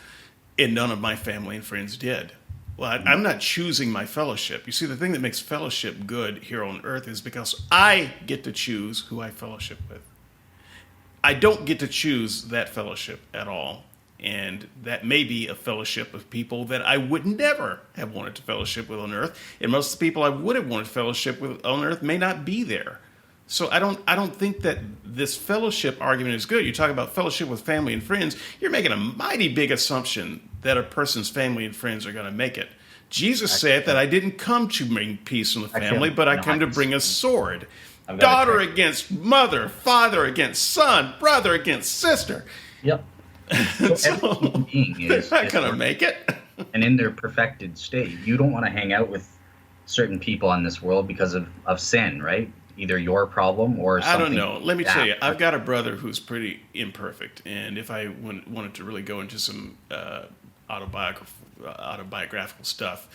and none of my family and friends did. Well, I'm not choosing my fellowship. You see, the thing that makes fellowship good here on earth is because I get to choose who I fellowship with. I don't get to choose that fellowship at all. And that may be a fellowship of people that I would never have wanted to fellowship with on earth. And most of the people I would have wanted fellowship with on earth may not be there. So I don't think that this fellowship argument is good. You talk about fellowship with family and friends, you're making a mighty big assumption that a person's family and friends are going to make it. Jesus said that I didn't come to bring peace in the family, but I come to bring a sword. Daughter against mother, father against son, brother against sister. Yep. So every human being is not going to make it. And in their perfected state, you don't want to hang out with certain people on this world because of sin, right? Either your problem or something. I don't know. Let me tell you, I've got a brother who's pretty imperfect, and if I wanted to really go into some autobiographical stuff,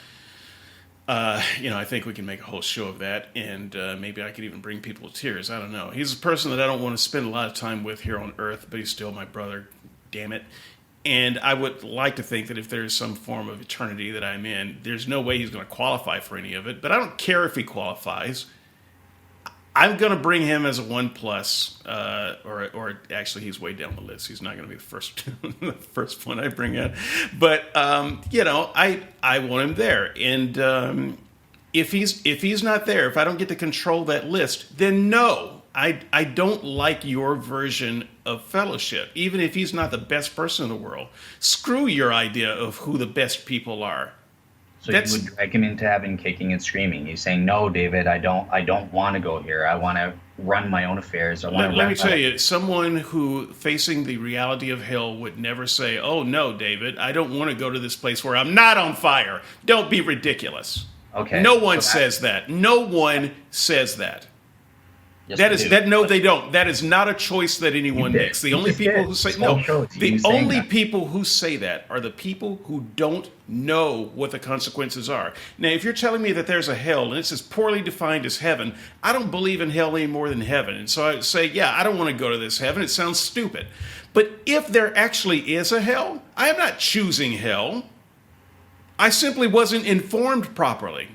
I think we can make a whole show of that, and maybe I could even bring people to tears. I don't know. He's a person that I don't want to spend a lot of time with here on Earth, but he's still my brother. Damn it. And I would like to think that if there is some form of eternity that I'm in, there's no way he's going to qualify for any of it. But I don't care if he qualifies. I'm going to bring him as a 1+, or actually he's way down the list. He's not going to be the first the first one I bring in. But I want him there. And if he's not there, if I don't get to control that list, then no, I don't like your version of fellowship. Even if he's not the best person in the world, screw your idea of who the best people are. So you would drag him into heaven kicking and screaming. He's saying, "No, David, I don't want to go here. I want to run my own affairs. Let me tell you, someone who facing the reality of hell would never say, "Oh no, David, I don't want to go to this place where I'm not on fire." Don't be ridiculous. Okay. No one says that. No one says that. Yes, No, they don't. That is not a choice that anyone makes. The only people who say people who say that are the people who don't know what the consequences are. Now, if you're telling me that there's a hell and it's as poorly defined as heaven, I don't believe in hell any more than heaven. And so I say, yeah, I don't want to go to this heaven. It sounds stupid. But if there actually is a hell, I am not choosing hell. I simply wasn't informed properly.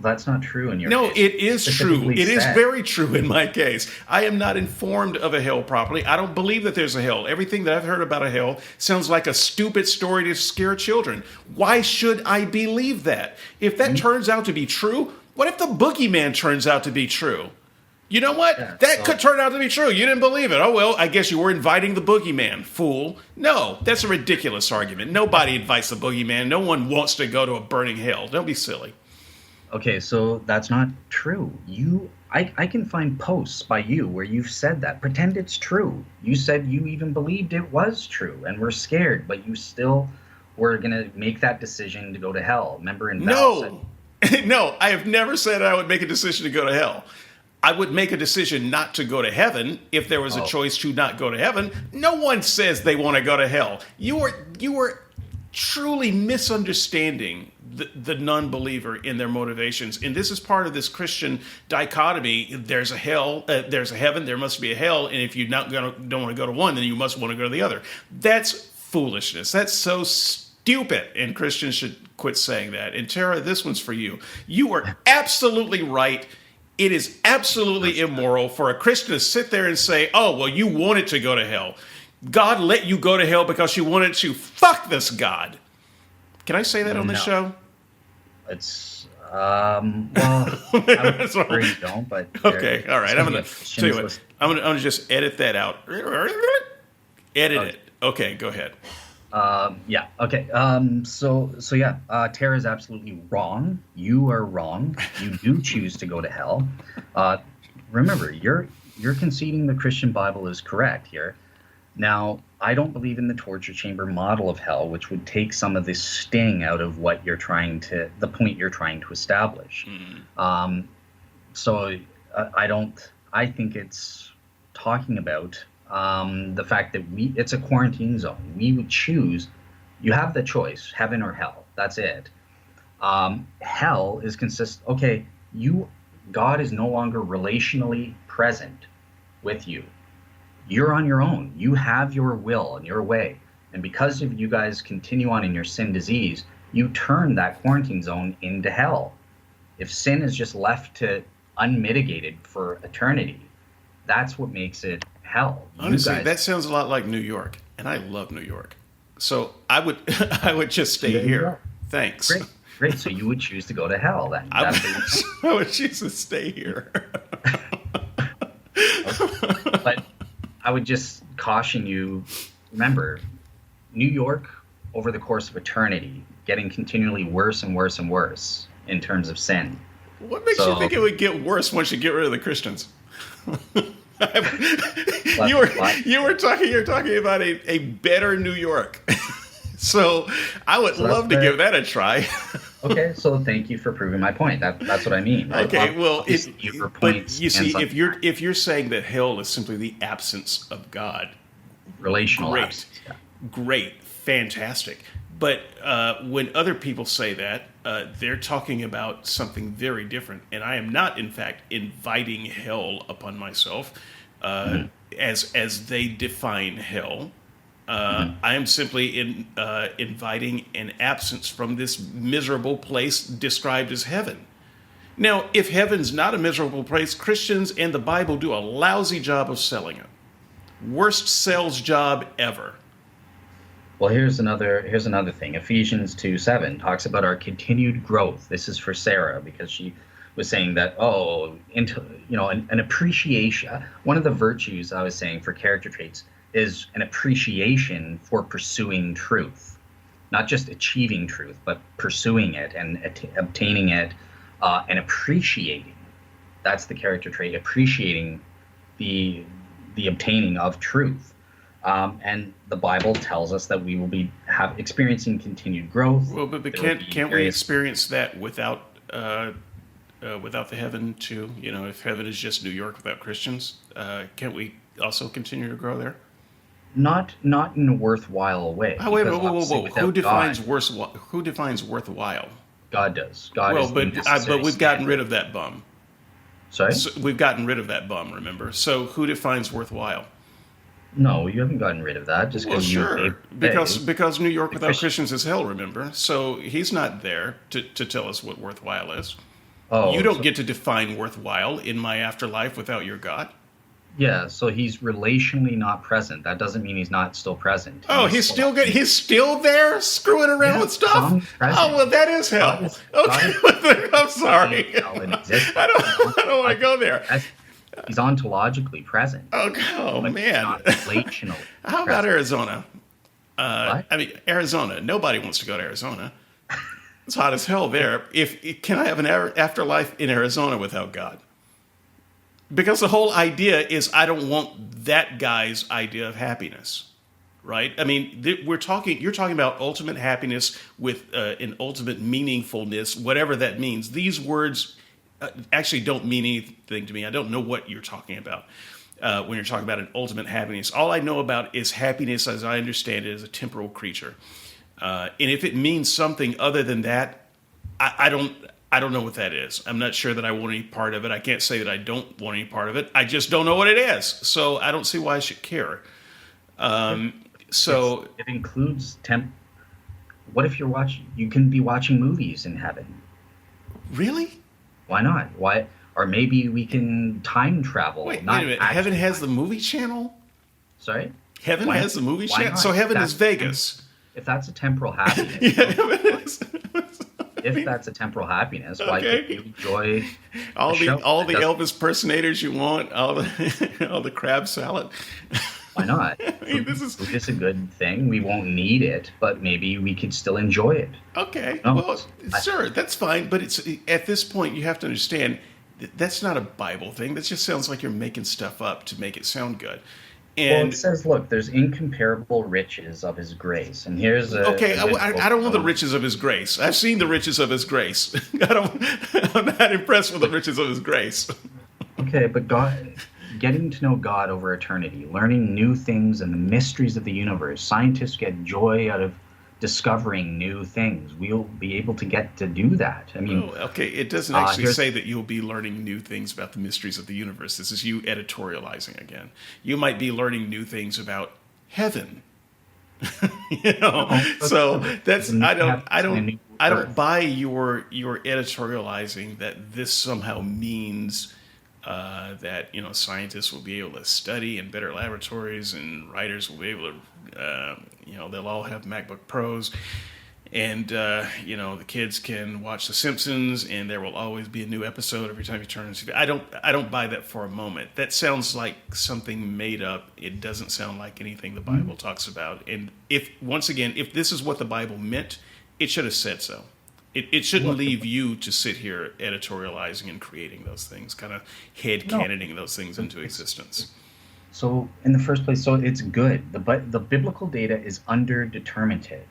That's not true in your case. No, it is true. It is very true in my case. I am not informed of a hell properly. I don't believe that there's a hell. Everything that I've heard about a hell sounds like a stupid story to scare children. Why should I believe that? If that turns out to be true, what if the boogeyman turns out to be true? You know what? That could turn out to be true. You didn't believe it. Oh, well, I guess you were inviting the boogeyman, fool. No, that's a ridiculous argument. Nobody invites the boogeyman. No one wants to go to a burning hell. Don't be silly. Okay, so that's not true. I can find posts by you where you've said that. Pretend it's true. You said you even believed it was true and were scared, but you still we're going to make that decision to go to hell. Remember in Val said, No, no, I have never said I would make a decision to go to hell. I would make a decision not to go to heaven if there was a oh, choice to not go to heaven. No one says they want to go to hell. You are truly misunderstanding the non-believer in their motivations, and this is part of this Christian dichotomy. There's a hell, there's a heaven, there must be a hell, and if you don't want to go to one, then you must want to go to the other. That's foolishness. That's so stupid, and Christians should quit saying that. And Tara, this one's for you. You are absolutely right. It is absolutely immoral for a Christian to sit there and say, oh, well, you wanted to go to hell. God let you go to hell because you wanted to. Fuck this God. Can I say that on the show? It's, well, I would prefer you don't, but. Okay, all right. I'm going to tell you what. I'm going to just edit that out. Edit it. Okay, go ahead. Yeah. Okay. So yeah. Tara is absolutely wrong. You are wrong. You do choose to go to hell. Remember, you're conceding the Christian Bible is correct here. Now, I don't believe in the torture chamber model of hell, which would take some of the sting out of what you're trying to, the point you're trying to establish. So I think it's talking about the fact that it's a quarantine zone. We would choose, you have the choice, heaven or hell. That's it. Hell is okay, God is no longer relationally present with you. You're on your own. You have your will and your way. And because of you guys continue on in your sin disease, you turn that quarantine zone into hell. If sin is just left to unmitigated for eternity, that's what makes it hell. Honestly, that sounds a lot like New York, and I love New York. So I would just stay here. Thanks. Great. So you would choose to go to hell then? I would choose to stay here. But I would just caution you, remember, New York, over the course of eternity, getting continually worse and worse and worse in terms of sin. What makes you think it would get worse once you get rid of the Christians? You're talking about a better New York. So I would love to give that a try. Okay, so thank you for proving my point. That's what I mean. Okay, well, but you see, if you're saying that hell is simply the absence of God, relational absence, great, fantastic. But when other people say that, they're talking about something very different, and I am not, in fact, inviting hell upon myself as they define hell. I am simply inviting an absence from this miserable place described as heaven. Now, if heaven's not a miserable place, Christians and the Bible do a lousy job of selling it. Worst sales job ever. Well, here's another thing. Ephesians 2:7 talks about our continued growth. This is for Sarah because she was saying that an appreciation. One of the virtues I was saying for character traits is an appreciation for pursuing truth, not just achieving truth, but pursuing it and obtaining it and appreciating. That's the character trait, appreciating the obtaining of truth. And the Bible tells us that we will be experiencing continued growth. Well, but can't we experience that without the heaven too? You know, if heaven is just New York without Christians, can't we also continue to grow there? Not in a worthwhile way. Oh, wait, whoa. Who defines worthwhile? God does. But we've gotten rid of that bum. Sorry? So we've gotten rid of that bum, remember? So who defines worthwhile? No, you haven't gotten rid of that. Because New York without Christians is hell, remember? So he's not there to tell us what worthwhile is. Oh, you don't get to define worthwhile in my afterlife without your God. Yeah, so he's relationally not present. That doesn't mean he's not still present. He's still good. He's still there, screwing around with stuff. Oh, well, that is hell. I'm sorry. I don't want to go there. He's ontologically present. Oh man. Not relationally. How about Arizona? Arizona. Nobody wants to go to Arizona. It's hot as hell there. Can I have an afterlife in Arizona without God? Because the whole idea is I don't want that guy's idea of happiness, right? I mean, you're talking about ultimate happiness with an ultimate meaningfulness, whatever that means. These words actually don't mean anything to me. I don't know what you're talking about when you're talking about an ultimate happiness. All I know about is happiness, as I understand it, as a temporal creature. And if it means something other than that, I don't know what that is. I'm not sure that I want any part of it. I can't say that I don't want any part of it. I just don't know what it is. So I don't see why I should care. It includes What if you can be watching movies in heaven? Really? Why not? Why? Or maybe we can time travel. Wait a minute. Heaven has the movie channel? Sorry? Heaven has the movie channel? Not? So heaven is Vegas. If that's a temporal happiness. If that's a temporal happiness, why can't you enjoy all the Elvis impersonators you want, all the crab salad? Why not? Is this a good thing? We won't need it, but maybe we could still enjoy it. Okay. Well, sure, that's fine. But it's at this point you have to understand that's not a Bible thing. That just sounds like you're making stuff up to make it sound good. And it says, look, there's incomparable riches of his grace. And here's I don't want the riches of his grace. I've seen the riches of his grace. I'm not impressed with the riches of his grace. Okay, but getting to know God over eternity, learning new things and the mysteries of the universe. Scientists get joy out of discovering new things. We'll be able to get to do that. I mean, it doesn't actually say that you'll be learning new things about the mysteries of the universe. This is you editorializing again. You might be learning new things about heaven. So that's I don't buy your editorializing that this somehow means that scientists will be able to study in better laboratories and writers will be able to they'll all have MacBook Pros and the kids can watch The Simpsons and there will always be a new episode every time you turn on TV. I don't buy that for a moment. That sounds like something made up. It doesn't sound like anything the Bible talks about. And if this is what the Bible meant, it should have said so. It shouldn't leave you to sit here editorializing and creating those things, kind of head-canoning those things into existence. So in the first place, it's good. The biblical data is determinative.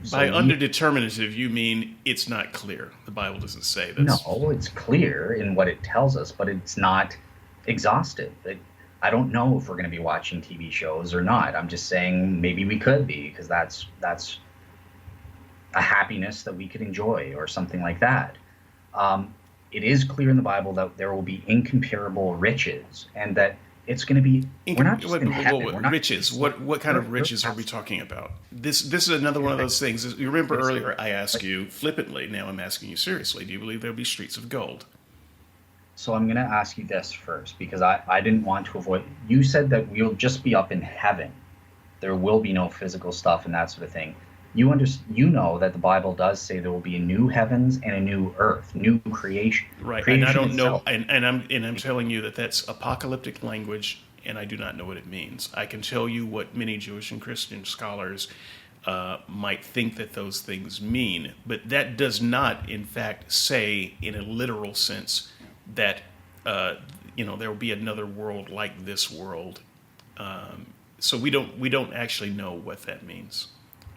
So By underdeterminative, you mean it's not clear. The Bible doesn't say this. No, it's clear in what it tells us, but it's not exhaustive. I don't know if we're going to be watching TV shows or not. I'm just saying maybe we could be, because that's a happiness that we could enjoy or something like that. It is clear in the Bible that there will be incomparable riches and that it's going to be we're not just in heaven. Riches. What kind of riches are we talking about? This is another one of those things. You remember earlier I asked you flippantly, now I'm asking you seriously, do you believe there'll be streets of gold? So I'm going to ask you this first, because I didn't want to avoid. You said that we'll just be up in heaven. There will be no physical stuff and that sort of thing. You know that the Bible does say there will be a new heavens and a new earth, new creation. Right, creation and I don't itself. know, and I'm telling you that that's apocalyptic language, and I do not know what it means. I can tell you what many Jewish and Christian scholars might think that those things mean, but that does not, in fact, say in a literal sense that there will be another world like this world. So we don't actually know what that means.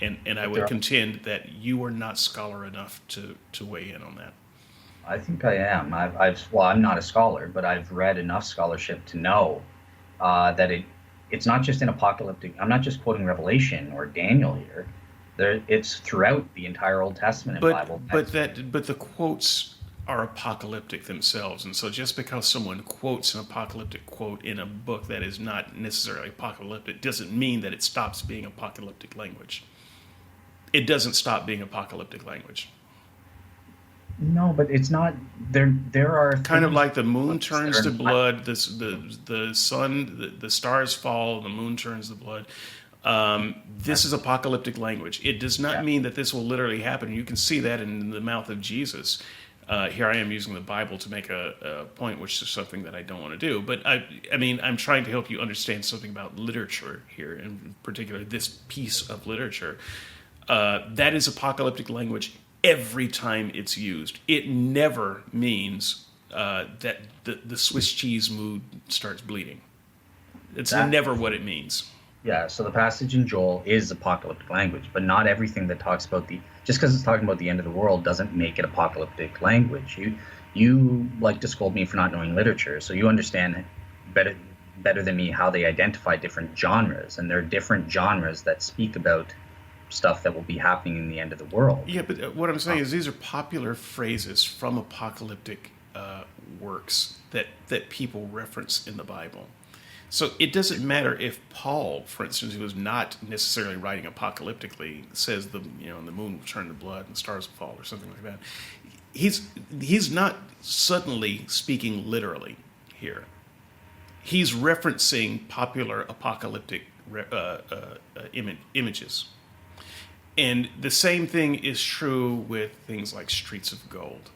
And I would contend that you are not scholar enough to weigh in on that. I think I am. I'm not a scholar, but I've read enough scholarship to know that it's not just in apocalyptic. I'm not just quoting Revelation or Daniel here. It's throughout the entire Old Testament and Bible. But the quotes are apocalyptic themselves, and so just because someone quotes an apocalyptic quote in a book that is not necessarily apocalyptic doesn't mean that it stops being apocalyptic language. It doesn't stop being apocalyptic language. No, but it's not. There are kind of like the moon turns to blood. The sun, the stars fall, the moon turns to blood. This is apocalyptic language. It does not mean that this will literally happen. You can see that in the mouth of Jesus. Here I am using the Bible to make a point, which is something that I don't want to do. But I'm trying to help you understand something about literature here, in particular this piece of literature. That is apocalyptic language every time it's used. It never means that the Swiss cheese mood starts bleeding. It's never what it means. Yeah, so the passage in Joel is apocalyptic language, but not everything that talks about the just because it's talking about the end of the world doesn't make it apocalyptic language. You like to scold me for not knowing literature, so you understand better better than me how they identify different genres, and there are different genres that speak about stuff that will be happening in the end of the world. Yeah, but what I'm saying is these are popular phrases from apocalyptic works that people reference in the Bible. So it doesn't matter if Paul, for instance, who is not necessarily writing apocalyptically, says the moon will turn to blood and the stars will fall or something like that. He's not suddenly speaking literally here. He's referencing popular apocalyptic images. And the same thing is true with things like streets of gold,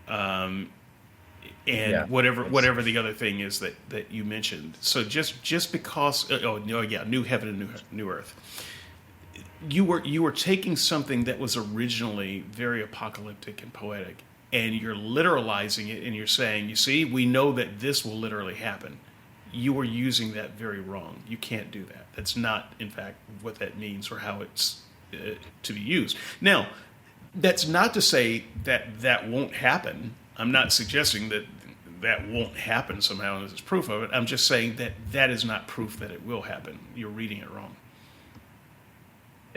and Yeah, whatever the other thing is that you mentioned. So just because oh no, yeah, new heaven and new earth, you were taking something that was originally very apocalyptic and poetic, and you're literalizing it, and you're saying, you see, we know that this will literally happen. You are using that very wrong. You can't do that. That's not, in fact, what that means or how it's to be used. Now, that's not to say that that won't happen. I'm not suggesting that that won't happen somehow as proof of it. I'm just saying that that is not proof that it will happen. You're reading it wrong.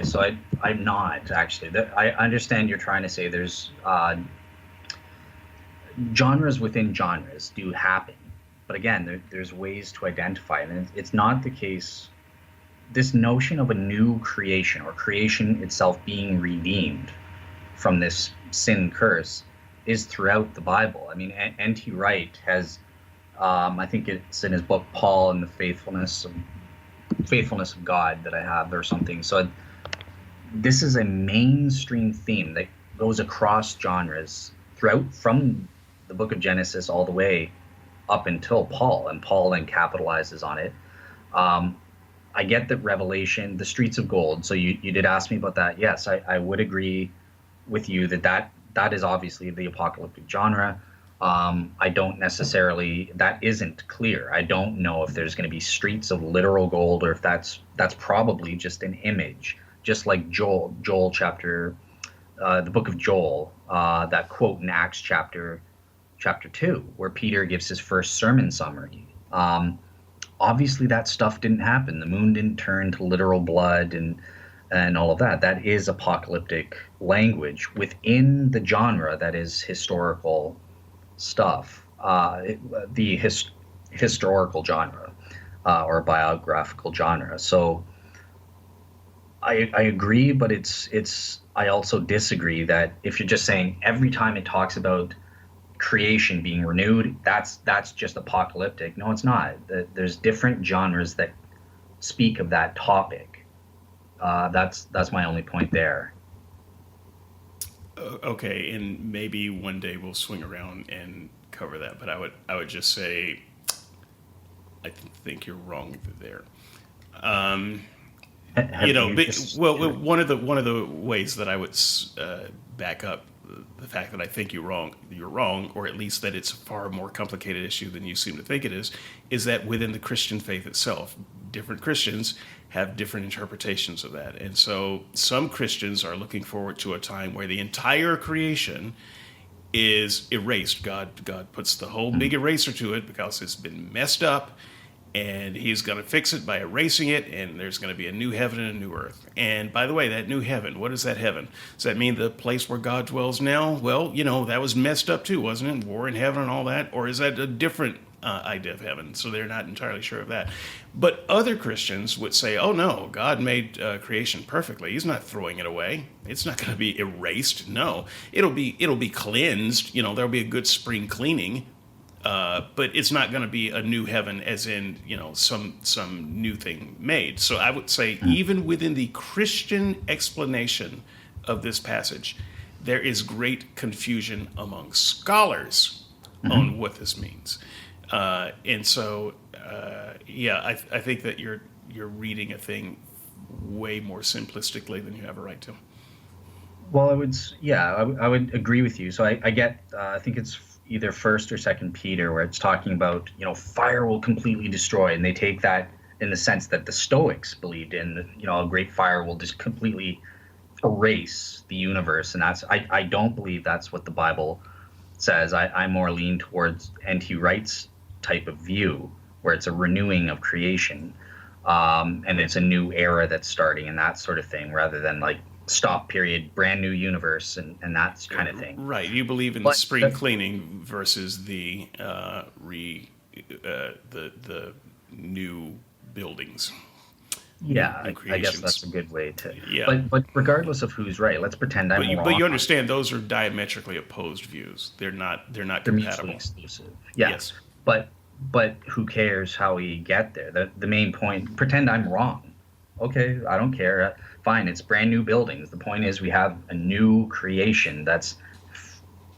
so I'm not actually. I understand you're trying to say there's genres within genres do happen, but again, there's ways to identify it, and it's not the case. This notion of a new creation or creation itself being redeemed from this sin curse is throughout the Bible. I mean, N.T. Wright has, I think it's in his book Paul and the faithfulness of God that I have or something. So this is a mainstream theme that goes across genres throughout from the book of Genesis all the way up until Paul, and Paul then capitalizes on it. I get that Revelation, the streets of gold. So you did ask me about that. Yes, I would agree with you that is obviously the apocalyptic genre. I don't necessarily, that isn't clear. I don't know if there's going to be streets of literal gold or if that's probably just an image, just like Joel chapter, the book of Joel, that quote in Acts chapter 2, where Peter gives his first sermon summary. Obviously that stuff didn't happen. The moon didn't turn to literal blood and all of that. That is apocalyptic language within the genre that is historical stuff, historical genre or biographical genre. So I agree, but I also disagree that if you're just saying every time it talks about creation being renewed, that's just apocalyptic. No, it's not. There's different genres that speak of that topic. That's my only point there. Okay, and maybe one day we'll swing around and cover that. But I would just say I think you're wrong there. One of the ways that I would back up the fact that I think you're wrong, or at least that it's a far more complicated issue than you seem to think it is that within the Christian faith itself, different Christians have different interpretations of that. And so some Christians are looking forward to a time where the entire creation is erased. God puts the whole big eraser to it because it's been messed up, and he's going to fix it by erasing it, and there's going to be a new heaven and a new earth. And by the way, that new heaven, what is that heaven? Does that mean the place where God dwells now? Well, that was messed up too, wasn't it? War in heaven and all that? Or is that a different idea of heaven? So they're not entirely sure of that. But other Christians would say, oh no, God made creation perfectly. He's not throwing it away. It's not going to be erased. No, it'll be cleansed. There'll be a good spring cleaning. But it's not going to be a new heaven, as in some new thing made. So I would say even within the Christian explanation of this passage, there is great confusion among scholars on what this means. And so, I think that you're reading a thing way more simplistically than you have a right to. Well, I would agree with you. So I get, I think it's either First or Second Peter, where it's talking about fire will completely destroy, and they take that in the sense that the Stoics believed in, a great fire will just completely erase the universe. And I don't believe that's what the Bible says. I more lean towards N.T. Wright's type of view, where it's a renewing of creation, and it's a new era that's starting and that sort of thing, rather than like stop period, brand new universe and that kind of thing. Right. You believe in the But spring cleaning versus the new buildings, yeah, new I guess creations. that's a good way to. Yeah. But regardless of who's right, let's pretend I'm But wrong. you understand those are diametrically opposed views. They're not They're mutually compatible. exclusive. Yeah, Yes. but who cares how we get there? The main point. Pretend I'm wrong. Okay, I don't care. Fine, it's brand new buildings. The point is we have a new creation that's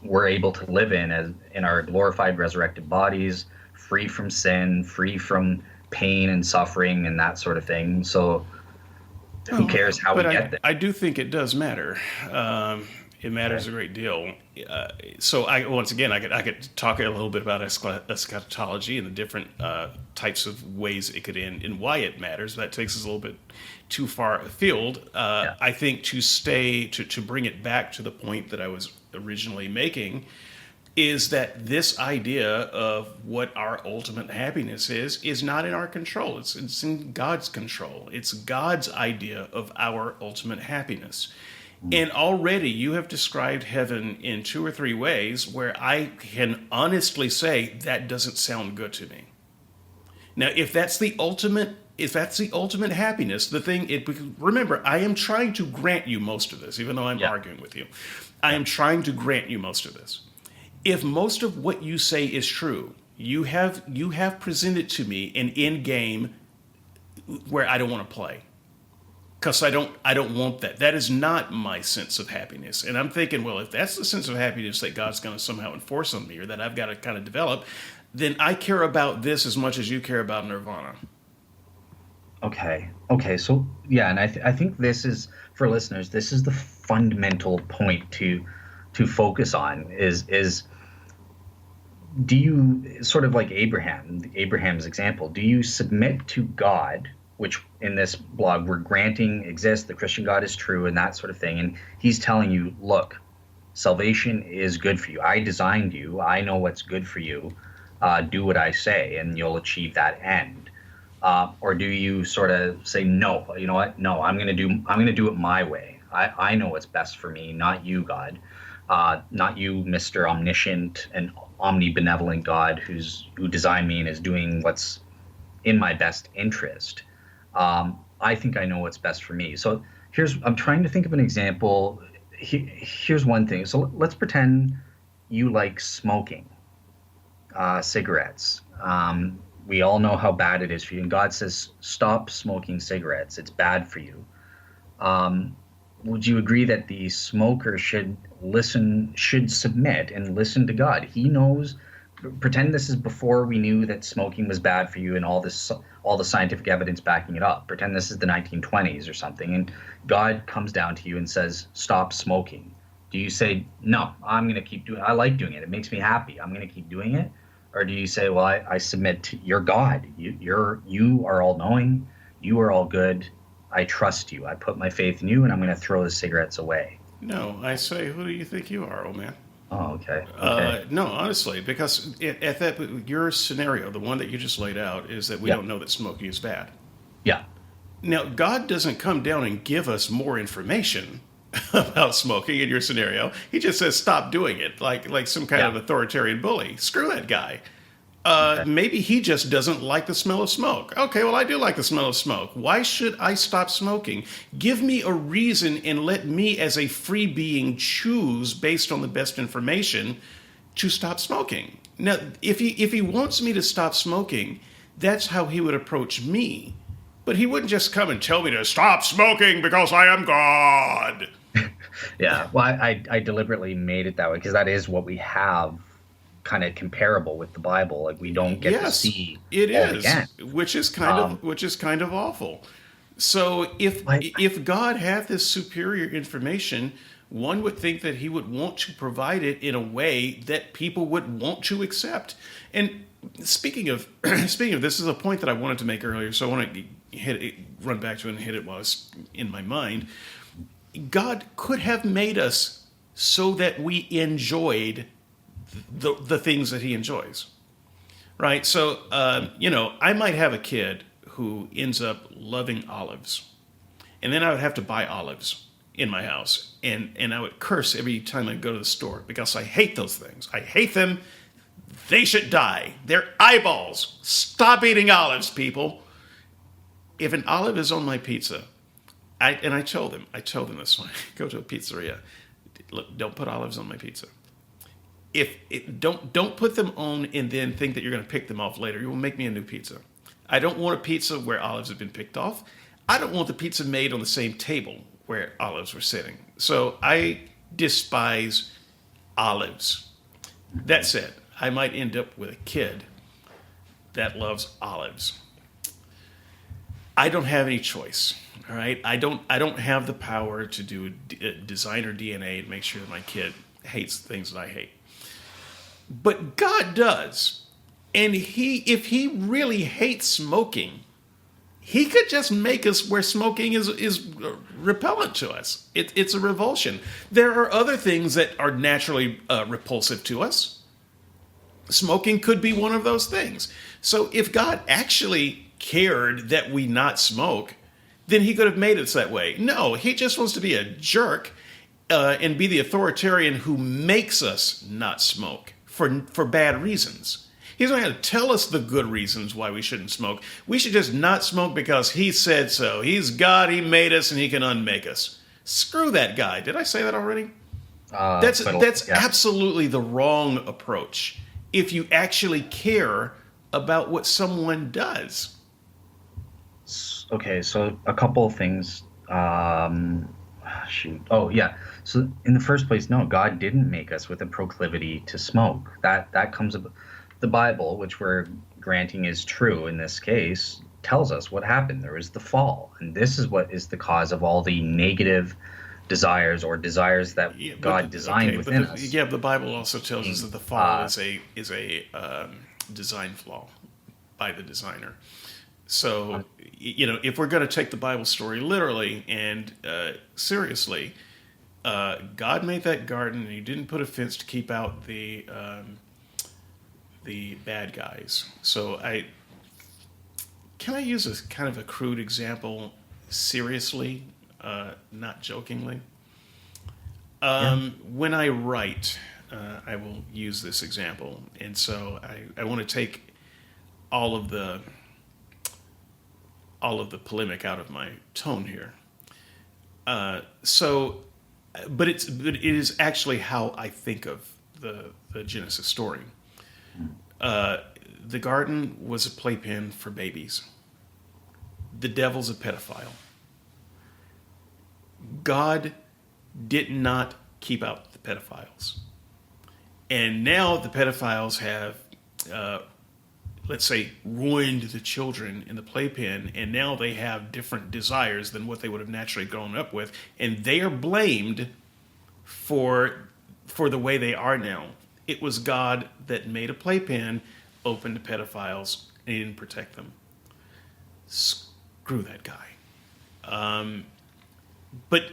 we're able to live in as in our glorified resurrected bodies, free from sin, free from pain and suffering and that sort of thing. So who Oh, cares how we but I get there? I do think it does matter. It Okay. matters a great deal. So I once again I could talk a little bit about eschatology and the different types of ways it could end and why it matters. That takes us a little bit too far afield. Yeah. I think to bring it back to the point that I was originally making is that this idea of what our ultimate happiness is not in our control. It's in God's control. It's God's idea of our ultimate happiness. And already you have described heaven in two or three ways where I can honestly say that doesn't sound good to me. Now, if that's the ultimate happiness, remember, I am trying to grant you most of this, even though I'm Yeah. arguing with you. I Yeah. am trying to grant you most of this. If most of what you say is true, you have presented to me an end game where I don't want to play because I don't want that. That is not my sense of happiness. And I'm thinking, well, if that's the sense of happiness that God's going to somehow enforce on me or that I've got to kind of develop, then I care about this as much as you care about nirvana. Okay. Okay. So yeah, and I think this is for listeners. This is the fundamental point to focus on is do you sort of like Abraham's example, do you submit to God, which in this blog we're granting exists, the Christian God is true and that sort of thing, and he's telling you, look, salvation is good for you. I designed you. I know what's good for you. Do what I say, and you'll achieve that end. Or do you sort of say, no, you know what? No, I'm gonna do it my way. I know what's best for me, not you, God, not you, Mr. Omniscient and omnibenevolent God, who designed me and is doing what's in my best interest. I think I know what's best for me. So I'm trying to think of an example. Here's one thing. So let's pretend you like smoking cigarettes. We all know how bad it is for you. And God says, stop smoking cigarettes. It's bad for you. Would you agree that the smoker should submit and listen to God? He knows. Pretend this is before we knew that smoking was bad for you and all the scientific evidence backing it up. Pretend this is the 1920s or something, and God comes down to you and says, "Stop smoking." Do you say, "No, I'm going to keep doing it. I like doing it. It makes me happy. I'm going to keep doing it"? Or do you say, "Well, I submit to your God. You are all knowing. You are all good. I trust you. I put my faith in you, and I'm going to throw the cigarettes away." No, I say, who do you think you are, old man? Oh, okay, okay, No, honestly, because at that your scenario, the one that you just laid out, is that we yeah, don't know that smoking is bad. yeah, Now, God doesn't come down and give us more information about smoking in your scenario. He just says stop doing it, like some kind yeah. of authoritarian bully. Screw that guy. Okay. Maybe he just doesn't like the smell of smoke. Okay, well, I do like the smell of smoke. Why should I stop smoking? Give me a reason and let me, as a free being, choose based on the best information to stop smoking. Now, if he wants me to stop smoking, that's how he would approach me. But he wouldn't just come and tell me to stop smoking because I am God. Yeah. Well, I deliberately made it that way because that is what we have kind of comparable with the Bible. Like we don't get to Yes, see it all the is, end. which is kind Um, of which is kind of awful. So Like, if God had this superior information, one would think that he would want to provide it in a way that people would want to accept. And speaking of speaking of this is a point that I wanted to make earlier, so I want to run back to it and hit it while it's in my mind. God could have made us so that we enjoyed the things that he enjoys, right? So, I might have a kid who ends up loving olives, and then I would have to buy olives in my house, and I would curse every time I go to the store because I hate those things. I hate them. They should die. They're eyeballs. Stop eating olives, people. If an olive is on my pizza, I told them this when I go to a pizzeria. Look, don't put olives on my pizza. Don't put them on and then think that you're going to pick them off later. You will make me a new pizza. I don't want a pizza where olives have been picked off. I don't want the pizza made on the same table where olives were sitting. So I despise olives. That said, I might end up with a kid that loves olives. I don't have any choice. All right, I don't have the power to do designer DNA to make sure that my kid hates the things that I hate. But God does. And if he really hates smoking, he could just make us where smoking is repellent to us. It's a revulsion. There are other things that are naturally repulsive to us. Smoking could be one of those things. So if God actually cared that we not smoke, then he could have made us that way. No, he just wants to be a jerk and be the authoritarian who makes us not smoke for bad reasons. He's not going to tell us the good reasons why we shouldn't smoke. We should just not smoke because he said so. He's God, he made us, and he can unmake us. Screw that guy. Did I say that already? That's absolutely the wrong approach if you actually care about what someone does. Okay, so a couple of things. Shoot. Oh, yeah. So in the first place, no, God didn't make us with a proclivity to smoke. That comes up. The Bible, which we're granting is true in this case, tells us what happened. There was the fall, and this is what is the cause of all the negative desires or desires that God designed within us. Yeah, the Bible also tells us that the fall is a design flaw by the designer. So, if we're going to take the Bible story literally and seriously, God made that garden, and he didn't put a fence to keep out the bad guys. So can I use a kind of a crude example seriously, not jokingly? When I write, I will use this example. And so I want to take all of the polemic out of my tone here. But it is actually how I think of the Genesis story. The garden was a playpen for babies. The devil's a pedophile. God did not keep out the pedophiles. And now the pedophiles have, let's say, ruined the children in the playpen, and now they have different desires than what they would have naturally grown up with, and they are blamed for the way they are now. It was God that made a playpen open to pedophiles, and he didn't protect them. Screw that guy. But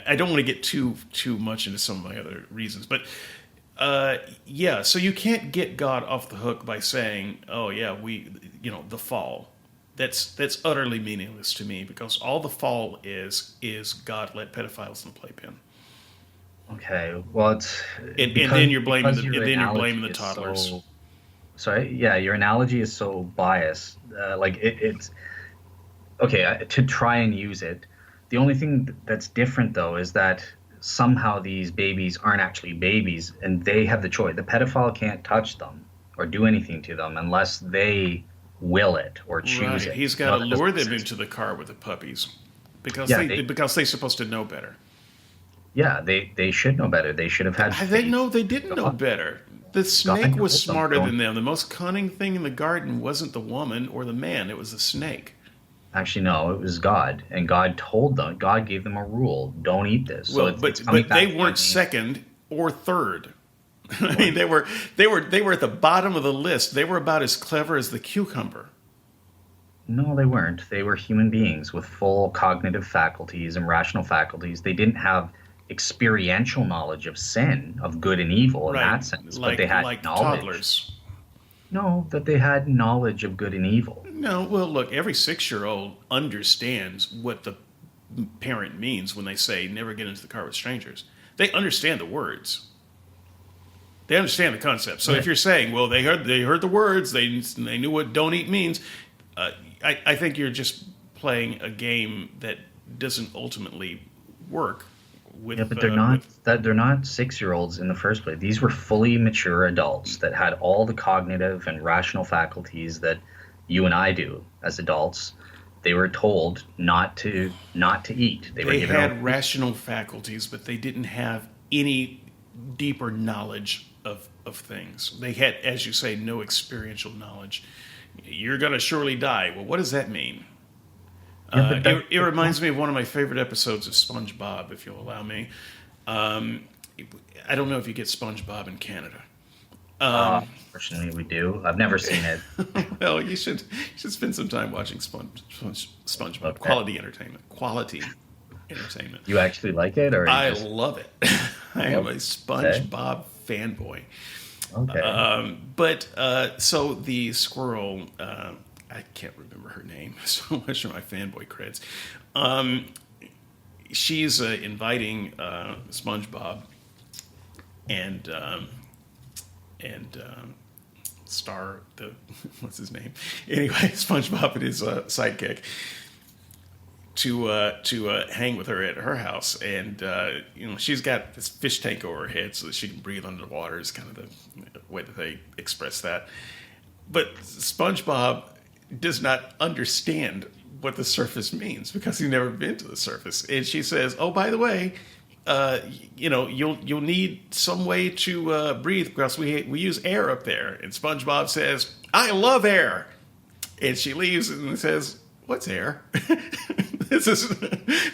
I don't want to get too much into some of my other reasons, but so you can't get God off the hook by saying, "Oh yeah, the fall." That's utterly meaningless to me, because all the fall is God let pedophiles in the playpen. Okay, well, it's And then you're blaming the toddlers. Sorry, yeah, your analogy is so biased. It's okay to try and use it. The only thing that's different, though, is that somehow these babies aren't actually babies, and they have the choice. The pedophile can't touch them or do anything to them unless they will it or choose it. He's got to lure them into the car with the puppies because they're supposed to know better. Yeah, they should know better. They should have had faith. They didn't know better. The God snake was told them, smarter don't. than them. The most cunning thing in the garden wasn't the woman or the man, it was the snake. Actually, no, it was God, and God told them. God gave them a rule: don't eat this. So Well, it's coming but they back to my weren't main second or third. I mean, point. they were at the bottom of the list. They were about as clever as the cucumber. No, they weren't. They were human beings with full cognitive faculties and rational faculties. They didn't have experiential knowledge of sin, of good and evil in Right, that sense, but they had like knowledge. toddlers. No, that they had knowledge of good and evil. No, well, look, every 6-year-old understands what the parent means when they say never get into the car with strangers. They understand the words. They understand the concept. So if Right. you're saying, well, they heard the words, they knew what don't eat means, uh, I think you're just playing a game that doesn't ultimately work Yeah, with but they're not with. that they're not 6-year-olds in the first place. These were fully mature adults that had all the cognitive and rational faculties that you and I do as adults. They were told not to eat. They were They given a had rational faculties, but they didn't have any deeper knowledge of things. They had, as you say, no experiential knowledge. You're going to surely die. Well, what does that mean? yeah, but It reminds me of one of my favorite episodes of SpongeBob, if you'll allow me. Um, I don't know if you get SpongeBob in Canada. fortunately we do. I've never seen it. Well, you should spend some time watching SpongeBob. Okay. Quality entertainment. Quality entertainment. You actually like it, or you I just love it. I am a okay? SpongeBob fanboy. Okay. But so the squirrel, I can't remember her name. So much for my fanboy creds. Um, she's inviting SpongeBob and Star the what's his name? Anyway, SpongeBob and his sidekick to hang with her at her house, and she's got this fish tank over her head so that she can breathe under the water. Is kind of the way that they express that. But SpongeBob does not understand what the surface means because he's never been to the surface, and she says, "Oh, by the way." You'll need some way to breathe because we use air up there. And SpongeBob says, "I love air," and she leaves and says, "What's air?" This is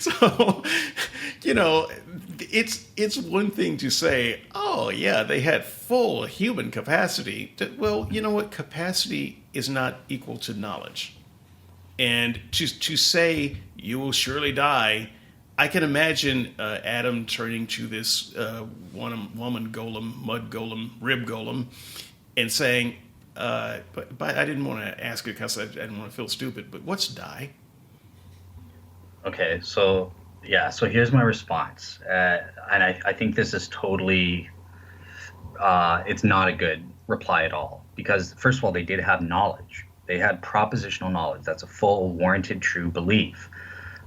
so. You know, it's one thing to say, "Oh yeah, they had full human capacity." Well, you know what? Capacity is not equal to knowledge, and to say you will surely die. I can imagine Adam turning to this woman golem, mud golem, rib golem, and saying, but I didn't want to ask it because I didn't want to feel stupid, but what's die? Okay. So yeah. So here's my response, and I think this is totally it's not a good reply at all because first of all they did have knowledge. They had propositional knowledge. That's a full warranted true belief.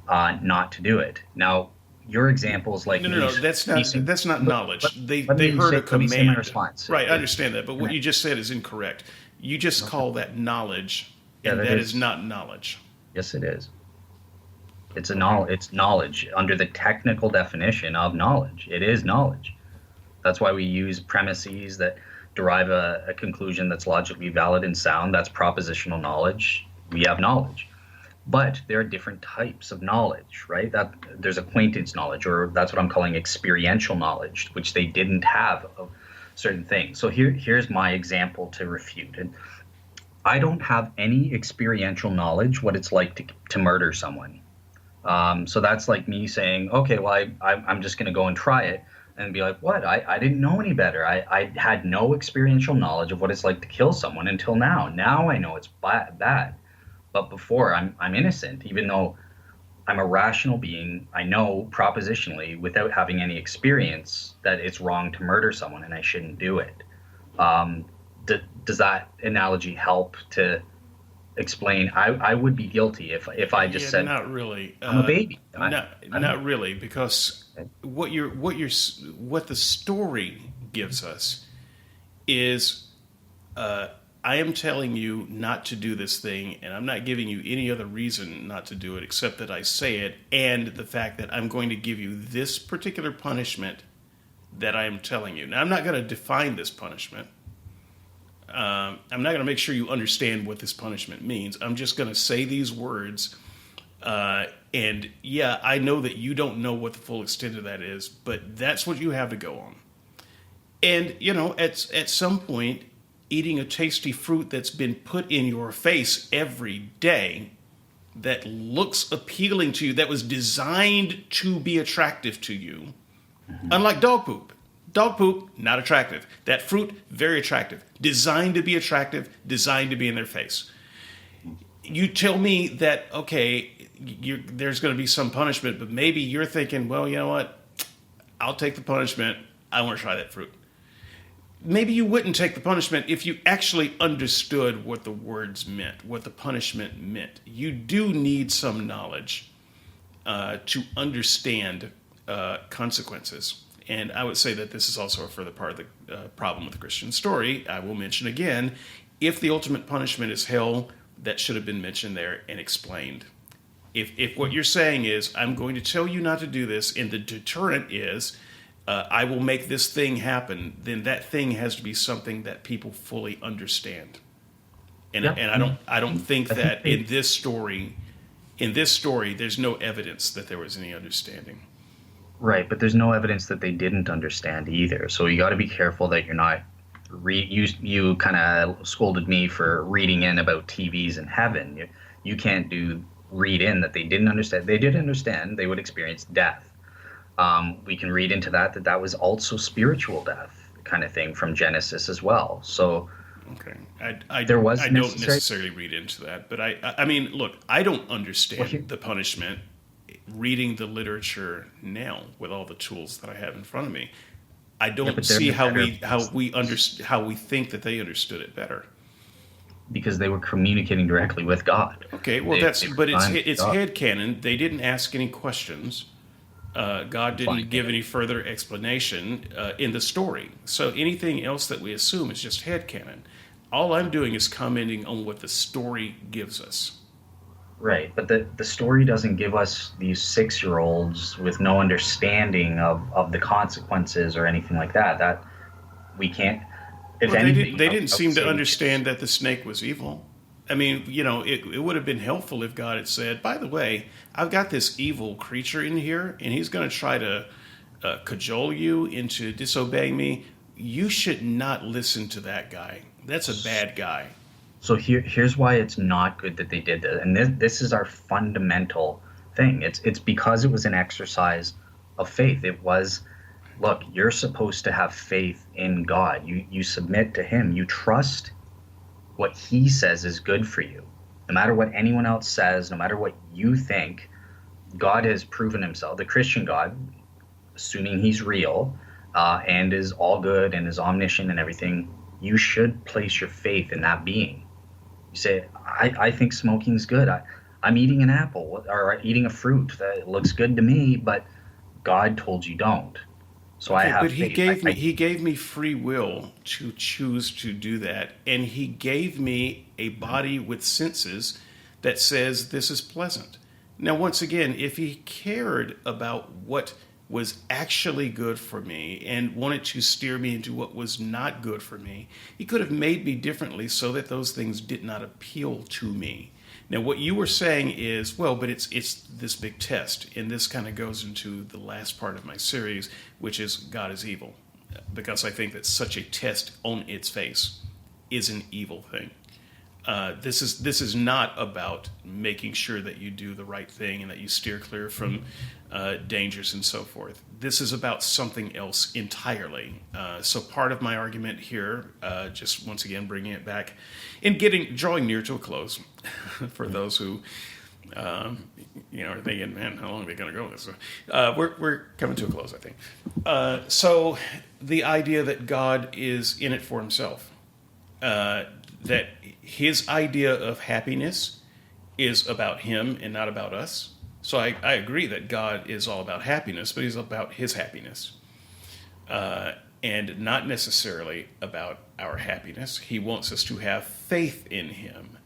Not to do it. Now, your example is like No. me piecing. That's not knowledge. Let They me heard say a let me say my command. response. Right, I understand that, but Can what I- you just said is incorrect. You just okay. call that knowledge, Yeah, and that that is is. not knowledge. Yes, it is. It's knowledge under the technical definition of knowledge. It is knowledge. That's why we use premises that derive a conclusion that's logically valid and sound. That's propositional knowledge. We have knowledge. But there are different types of knowledge, right? That there's acquaintance knowledge, or that's what I'm calling experiential knowledge, which they didn't have of certain things. So here's my example to refute it. I don't have any experiential knowledge what it's like to murder someone. So that's like me saying, okay, well, I'm just going to go and try it and be like, what? I didn't know any better. I had no experiential knowledge of what it's like to kill someone until now. Now I know it's bad. But before, I'm innocent, even though I'm a rational being. I know propositionally, without having any experience, that it's wrong to murder someone and I shouldn't do it. Um, does that analogy help to explain? I would be guilty if I just Yeah, said not really. I'm a baby. I'm Not really, because okay. what the story gives us is I am telling you not to do this thing, and I'm not giving you any other reason not to do it except that I say it, and the fact that I'm going to give you this particular punishment that I am telling you. Now, I'm not going to define this punishment. I'm not going to make sure you understand what this punishment means. I'm just going to say these words. And yeah, I know that you don't know what the full extent of that is, but that's what you have to go on. And, at some point, eating a tasty fruit that's been put in your face every day, that looks appealing to you, that was designed to be attractive to you, unlike dog poop. Dog poop, not attractive. That fruit, very attractive. Designed to be attractive, designed to be in their face. You tell me that, okay, there's going to be some punishment, but maybe you're thinking, well, you know what? I'll take the punishment. I want to try that fruit. Maybe you wouldn't take the punishment if you actually understood what the words meant, what the punishment meant. You do need some knowledge to understand consequences. And I would say that this is also a further part of the problem with the Christian story. I will mention again, if the ultimate punishment is hell, that should have been mentioned there and explained. If what you're saying is, I'm going to tell you not to do this, and the deterrent is, I will make this thing happen, then that thing has to be something that people fully understand. And I don't think that in this story, there's no evidence that there was any understanding. Right, but there's no evidence that they didn't understand either. So you got to be careful that you're not. You kind of scolded me for reading in about TVs in heaven. You can't read in that they didn't understand. They did understand. They would experience death. We can read into that was also spiritual death kind of thing from Genesis as well. So okay, I don't necessarily read into that, but I mean, look, I don't understand the punishment reading the literature now with all the tools that I have in front of me. I don't see how we think that they understood it better. Because they were communicating directly with God. Okay, well it's headcanon. They didn't ask any questions. God didn't give any further explanation in the story. So anything else that we assume is just headcanon. All I'm doing is commenting on what the story gives us. Right, but the story doesn't give us these 6-year-olds with no understanding of the consequences or anything like that. That we can't. They didn't seem to understand that the snake was evil. I mean, it would have been helpful if God had said, by the way, I've got this evil creature in here, and he's going to try to cajole you into disobeying me. You should not listen to that guy. That's a bad guy. So here's why it's not good that they did that. And this is our fundamental thing. It's because it was an exercise of faith. It was, look, you're supposed to have faith in God. You submit to him. You trust what he says is good for you. No matter what anyone else says, no matter what you think, God has proven himself, the Christian God, assuming he's real and is all good and is omniscient and everything, you should place your faith in that being. You say, I think smoking's good. I'm eating an apple or eating a fruit. That looks good to me, but God told you don't. So I have but faith. he gave me free will to choose to do that, and he gave me a body with senses that says this is pleasant. Now, once again, if he cared about what was actually good for me and wanted to steer me into what was not good for me, he could have made me differently so that those things did not appeal to me. Now, what you were saying is, well, but it's this big test, and this kind of goes into the last part of my series, which is God is evil, because I think that such a test on its face is an evil thing. This is not about making sure that you do the right thing and that you steer clear from dangers and so forth. This is about something else entirely. So part of my argument here, just once again bringing it back and drawing near to a close for those who are thinking, man, how long are they going to go with this? We're coming to a close, I think. So the idea that God is in it for himself, that his idea of happiness is about him and not about us. So I agree that God is all about happiness, but he's about his happiness, and not necessarily about our happiness. He wants us to have faith in him.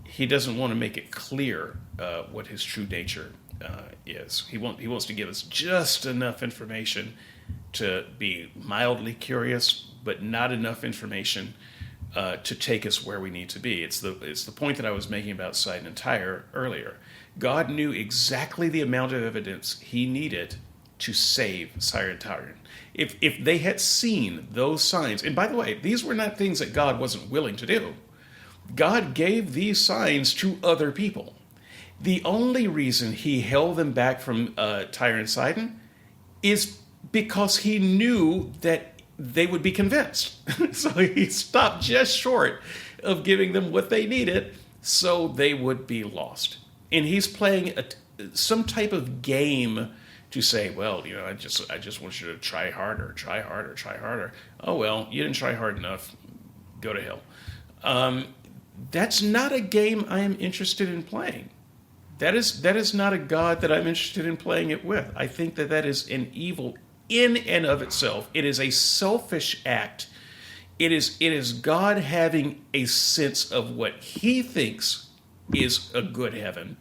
He doesn't want to make it clear what his true nature is. He wants to give us just enough information to be mildly curious, but not enough information to take us where we need to be. It's the point that I was making about Sidon and Tyre earlier. God knew exactly the amount of evidence he needed to save Sidon and Tyre. If they had seen those signs, and by the way, these were not things that God wasn't willing to do. God gave these signs to other people. The only reason he held them back from Tyre and Sidon is because he knew that they would be convinced. So he stopped just short of giving them what they needed so they would be lost. And he's playing some type of game to say, well, I just want you to try harder, try harder, try harder. Oh, well, you didn't try hard enough. Go to hell. That's not a game I am interested in playing. That is not a God that I'm interested in playing it with. I think that is an evil in and of itself. It is a selfish act. It is God having a sense of what he thinks is a good heaven.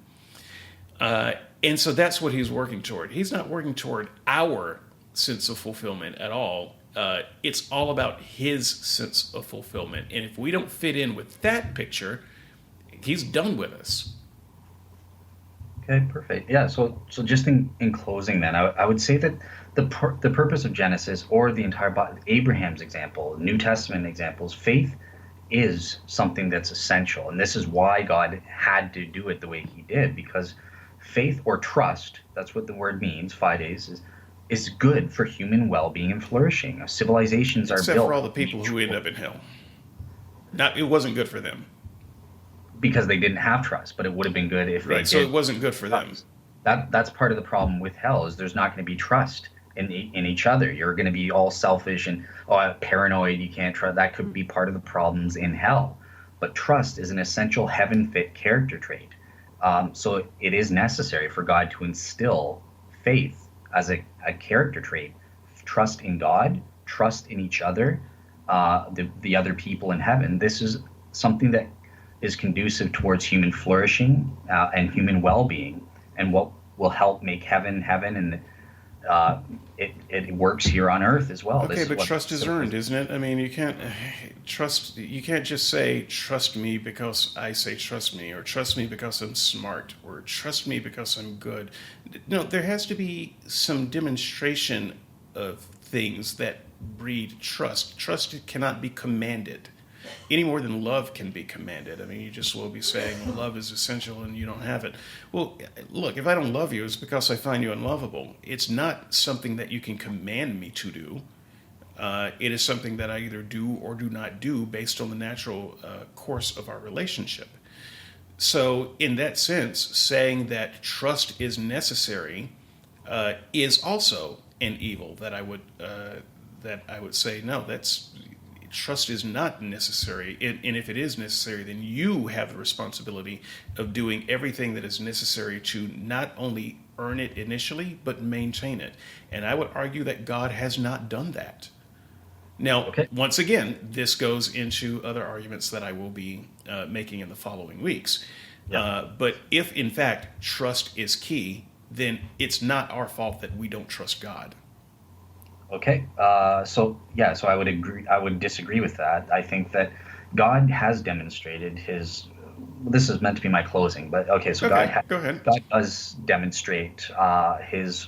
And so that's what he's working toward. He's not working toward our sense of fulfillment at all. It's all about his sense of fulfillment. And if we don't fit in with that picture, he's done with us. Okay, perfect. Yeah, so just in closing then, I would say that the purpose of Genesis, or the entire Bible, Abraham's example, New Testament examples, faith is something that's essential. And this is why God had to do it the way he did, because faith or trust, that's what the word means, fides, is good for human well-being and flourishing. Civilizations are built... Except for all the people who end up in hell. It wasn't good for them. Because they didn't have trust, but it would have been good if they did. So it wasn't good for them. That's part of the problem with hell, is there's not going to be trust in each other. You're going to be all selfish and paranoid. You can't trust. That could be part of the problems in hell. But trust is an essential heaven-fit character trait. So it is necessary for God to instill faith as a character trait. Trust in God, trust in each other, the other people in heaven. This is something that is conducive towards human flourishing and human well-being, and what will help make heaven, and it works here on earth as well. Okay, but trust is earned, isn't it? I mean, you can't just say, trust me because I say trust me, or trust me because I'm smart, or trust me because I'm good. No, there has to be some demonstration of things that breed trust. Trust cannot be commanded any more than love can be commanded. I mean, you just will be saying, well, love is essential and you don't have it. Well, look, if I don't love you, it's because I find you unlovable. It's not something that you can command me to do. It is something that I either do or do not do based on the natural course of our relationship. So in that sense, saying that trust is necessary is also an evil that I would say, no, trust is not necessary, and if it is necessary, then you have the responsibility of doing everything that is necessary to not only earn it initially, but maintain it. And I would argue that God has not done that. Now, Once again, this goes into other arguments that I will be making in the following weeks. Yeah. But if, in fact, trust is key, then it's not our fault that we don't trust God. Okay. So I would agree. I would disagree with that. I think that God has demonstrated his. This is meant to be my closing, but okay. So okay, go ahead. God does demonstrate his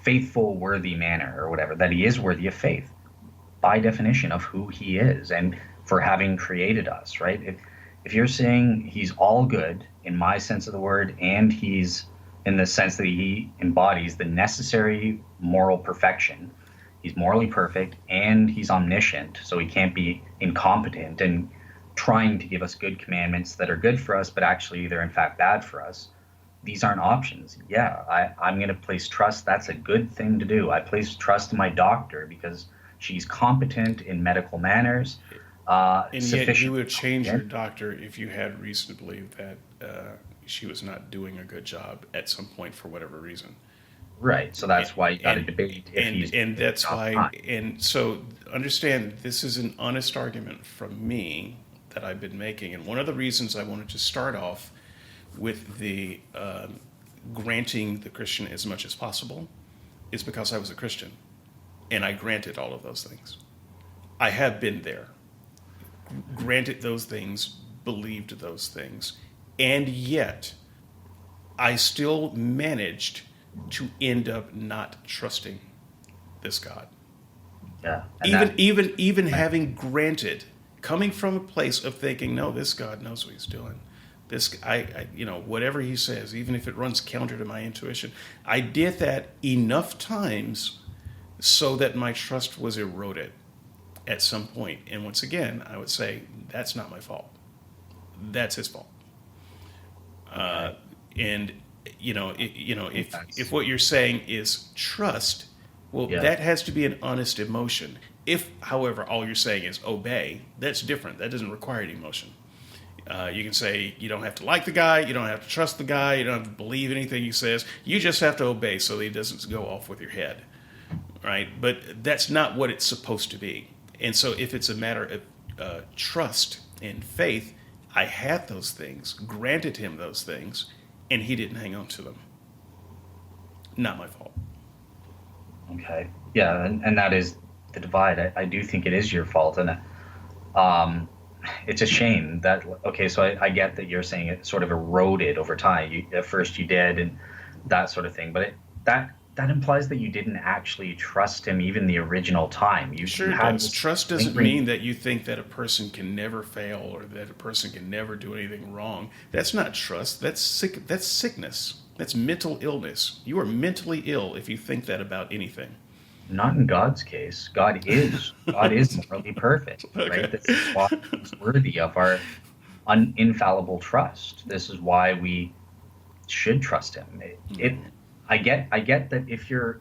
faithful, worthy manner, or whatever, that he is worthy of faith by definition of who he is and for having created us. Right. If you're saying he's all good in my sense of the word, and he's in the sense that he embodies the necessary moral perfection. He's morally perfect, and he's omniscient, so he can't be incompetent and trying to give us good commandments that are good for us, but actually they're in fact bad for us. These aren't options. Yeah, I'm going to place trust. That's a good thing to do. I place trust in my doctor because she's competent in medical manners. And yet you would change your doctor if you had reason to believe that she was not doing a good job at some point for whatever reason. Right. So that's why you got to debate. And that's why. And so understand, this is an honest argument from me that I've been making. And one of the reasons I wanted to start off with the granting the Christian as much as possible is because I was a Christian, and I granted all of those things. I have been there, granted those things, believed those things, and yet I still managed to end up not trusting this God. Yeah, and Even that even even having granted, coming from a place of thinking, no, this God knows what he's doing. This whatever he says, even if it runs counter to my intuition, I did that enough times so that my trust was eroded at some point. And once again, I would say that's not my fault. That's his fault. okay. And if That's what you're saying is trust, well, yeah. that has to be an honest emotion. If, however, all you're saying is obey, that's different. That doesn't require any emotion. You can say you don't have to like the guy, you don't have to trust the guy, you don't have to believe anything he says. You just have to obey so that he doesn't go off with your head, right? But that's not what it's supposed to be. And so, if it's a matter of trust and faith, I had those things, granted him those things, and he didn't hang on to them. Not my fault. Okay. Yeah, and that is the divide. I do think it is your fault, and um, it's a shame that. Okay, so I get that you're saying it sort of eroded over time. At first you did, and that sort of thing, but that implies that you didn't actually trust him even the original time. You Sure had does. this Trust doesn't lingering. mean that you think that a person can never fail or that a person can never do anything wrong. That's not trust. That's sick. That's sickness. That's mental illness. You are mentally ill if you think that about anything. Not in God's case. God is morally perfect, right? Okay. This is why he's worthy of our infallible trust. This is why we should trust him. I get that if you're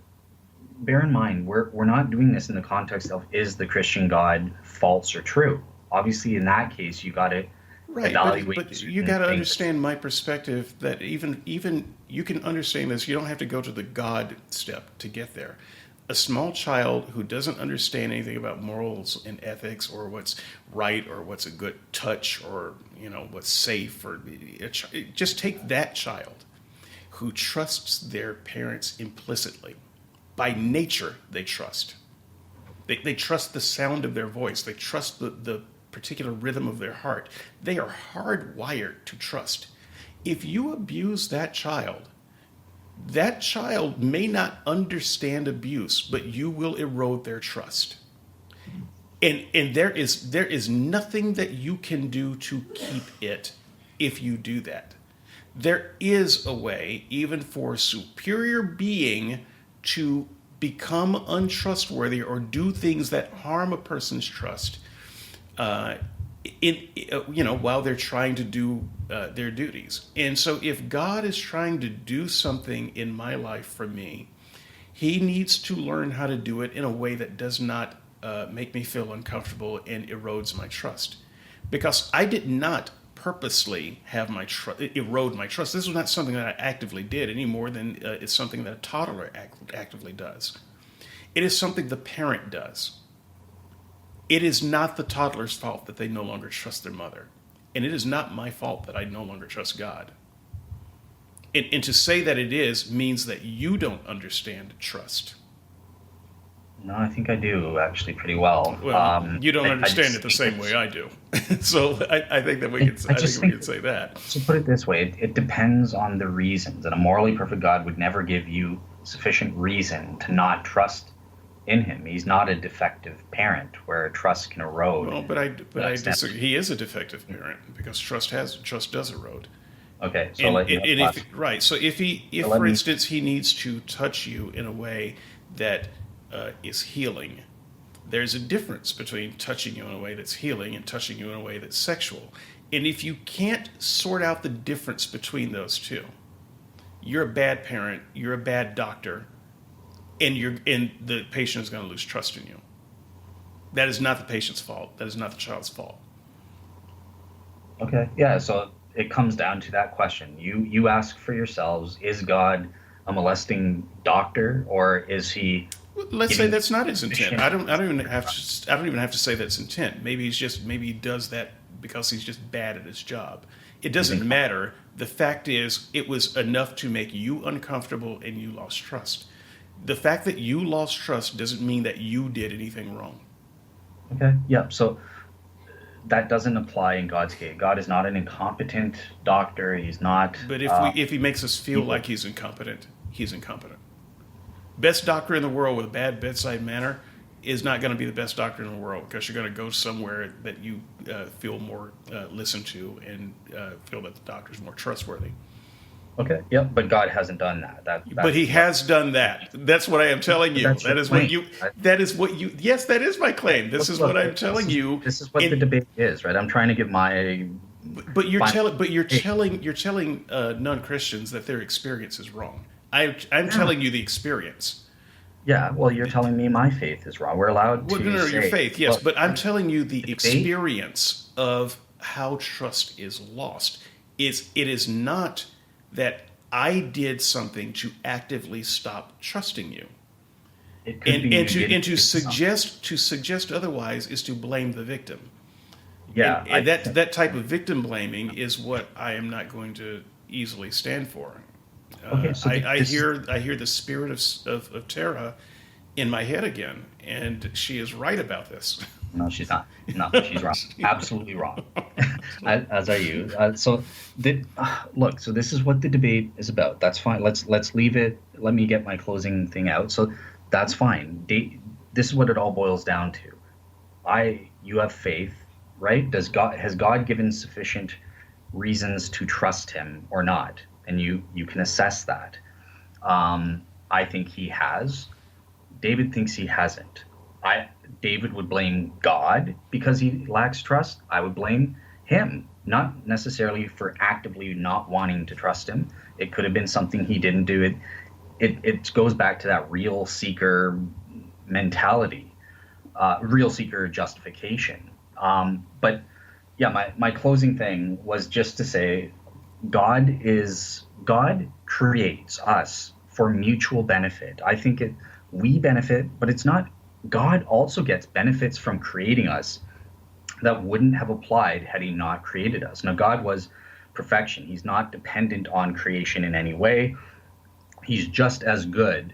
bear in mind we're not doing this in the context of is the Christian God false or true. Obviously, in that case, you got to Right, evaluate but you got certain to things. understand my perspective that even you can understand this. You don't have to go to the God step to get there. A small child who doesn't understand anything about morals and ethics or what's right or what's a good touch or what's safe or just take that child who trusts their parents implicitly. By nature, they trust. They trust the sound of their voice. They trust the particular rhythm of their heart. They are hardwired to trust. If you abuse that child may not understand abuse, but you will erode their trust. And there is nothing that you can do to keep it if you do that. There is a way, even for a superior being, to become untrustworthy or do things that harm a person's trust uh, while they're trying to do their duties. And so if God is trying to do something in my life for me, he needs to learn how to do it in a way that does not make me feel uncomfortable and erodes my trust. Because I did not purposely have my erode my trust. This was not something that I actively did any more than it's something that a toddler actively does. It is something the parent does. It is not the toddler's fault that they no longer trust their mother. And it is not my fault that I no longer trust God. And to say that it is means that you don't understand trust. No, I think I do actually pretty well. Well, you don't I understand just it the think same way it's. I do. So I think that we can. I I think just we think can say that. to put it this way, it depends on the reasons, and a morally perfect God would never give you sufficient reason to not trust in him. He's not a defective parent where trust can erode Well, to but I that extent. disagree. He is a defective parent because trust does erode. Okay, so I'll And, let you have and the if last. right, so if So let for me. instance he needs to touch you in a way that is healing, there's a difference between touching you in a way that's healing and touching you in a way that's sexual. And if you can't sort out the difference between those two, you're a bad parent, you're a bad doctor, and the patient is going to lose trust in you. That is not the patient's fault. That is not the child's fault. Okay, yeah. So it comes down to that question. You ask for yourselves: is God a molesting doctor, or is he Let's say giving that's not his intent. sufficient I don't reason even to have trust? to. I don't even have to say that's intent. Maybe he does that because he's just bad at his job. It He's doesn't incompetent. matter. The fact is, it was enough to make you uncomfortable and you lost trust. The fact that you lost trust doesn't mean that you did anything wrong. Okay. Yeah. So that doesn't apply in God's case. God is not an incompetent doctor. He's not But if he makes us feel evil. like he's incompetent, he's incompetent. Best doctor in the world with a bad bedside manner is not going to be the best doctor in the world, because you're going to go somewhere that you feel more listened to, and feel that the doctor's more trustworthy. Okay. Yep. But God hasn't done that. But That's he what. has done that. That's what I am telling But you. that's your That is what claim. you. Right? That is what you. Yes, that is my claim. This Look, is what look. I'm telling you. This is what the In debate is, right? I'm trying to give my but you're final. telling. But Hey, you're telling non Christians that their experience is wrong. I'm yeah. telling you the experience. Yeah. Well, you're telling me my faith is wrong. We're allowed Well, no, to no, your say, faith, yes, look, but I'm telling you the the debate. experience of how trust is lost. It is not that I did something to actively stop trusting you. It could be And you to didn't do something. suggest otherwise is to blame the victim. Yeah. And that type of victim blaming is what I am not going to easily stand for. Okay. So this is I hear the spirit of Tara in my head again, and she is right about this. no, she's not. No, she's wrong. Absolutely wrong. As are you. Look. So this is what the debate is about. That's fine. Let's leave it. Let me get my closing thing out. So that's fine. This is what it all boils down to. You have faith, right? Does God has God given sufficient reasons to trust Him or not? And you can assess that. I think He has. David thinks he hasn't. I David would blame God because he lacks trust. I would blame him, not necessarily for actively not wanting to trust him. It could have been something he didn't do. It goes back to that real seeker mentality, real seeker justification. But yeah, my closing thing was just to say God creates us for mutual benefit. I think we benefit, but it's not. God also gets benefits from creating us that wouldn't have applied had he not created us. Now, God was perfection. He's not dependent on creation in any way. He's just as good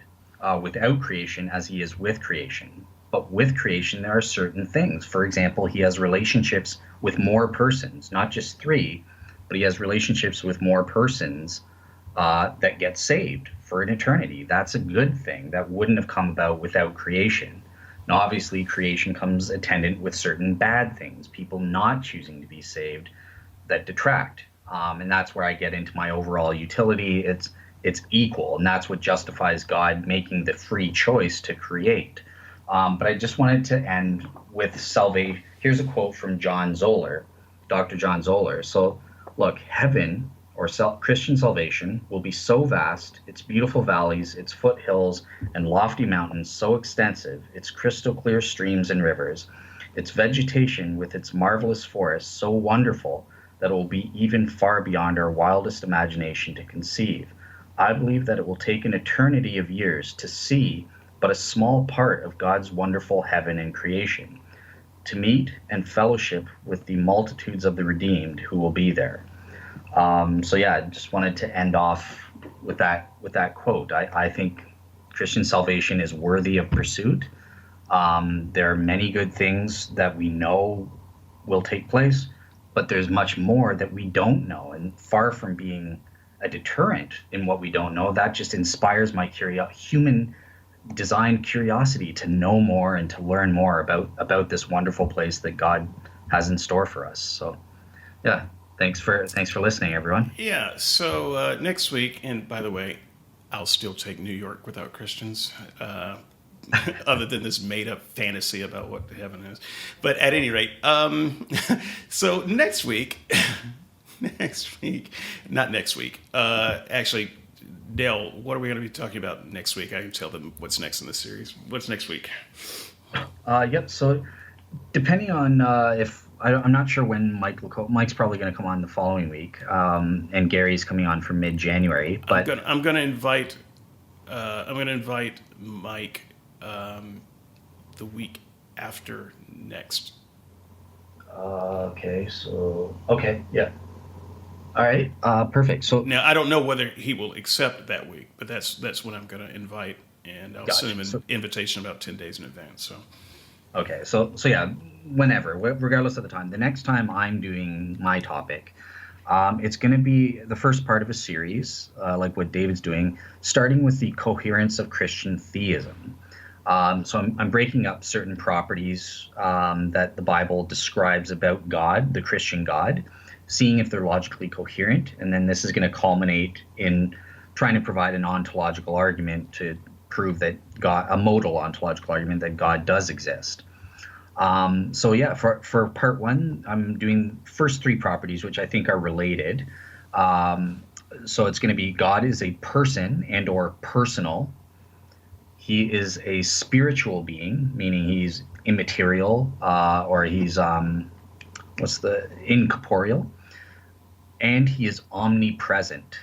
without creation as he is with creation. But with creation, there are certain things. For example, he has relationships with more persons, not just three, but he has relationships with more persons that get saved for an eternity. That's a good thing that wouldn't have come about without creation. Now, obviously, creation comes attendant with certain bad things, people not choosing to be saved that detract. And that's where I get into my overall utility. It's equal, and that's what justifies God making the free choice to create. But I just wanted to end with salvation. Here's a quote from John Zoller, Dr. John Zoller. So, look, heaven or Christian salvation will be so vast, its beautiful valleys, its foothills and lofty mountains so extensive, its crystal clear streams and rivers, its vegetation with its marvelous forests so wonderful that it will be even far beyond our wildest imagination to conceive. I believe that it will take an eternity of years to see but a small part of God's wonderful heaven and creation, to meet and fellowship with the multitudes of the redeemed who will be there. So yeah, I just wanted to end off with that quote. I think Christian salvation is worthy of pursuit. There are many good things that we know will take place, but there's much more that we don't know. And far from being a deterrent in what we don't know, that just inspires my human designed curiosity to know more and to learn more about this wonderful place that God has in store for us. So yeah, thanks for listening, everyone. Yeah. So next week, and by the way, I'll still take New York without Christians. Other than this made-up fantasy about what heaven is, but at any rate, so next week, not next week. Actually, Dale, what are we going to be talking about next week? I can tell them what's next in the series. What's next week? Yep. So depending on if I'm not sure when Mike's probably going to come on the following week, and Gary's coming on for mid-January. But I'm gonna invite Mike the week after next. okay, so okay, yeah, all right, perfect. So Now I don't know whether he will accept that week, but that's when I'm gonna invite, and I'll send gotcha. him So an invitation about 10 days in advance. So Okay, so yeah, whenever, regardless of the time, the next time I'm doing my topic, it's going to be the first part of a series, like what David's doing, starting with the coherence of Christian theism. So I'm breaking up certain properties that the Bible describes about God, the Christian God, seeing if they're logically coherent, and then this is going to culminate in trying to provide an ontological argument to prove that God, a modal ontological argument that God does exist. So yeah, for part one, I'm doing first three properties, which I think are related. Um, so it's going to be God is a person and or personal. He is a spiritual being, meaning he's immaterial, or he's what's the incorporeal, and he is omnipresent.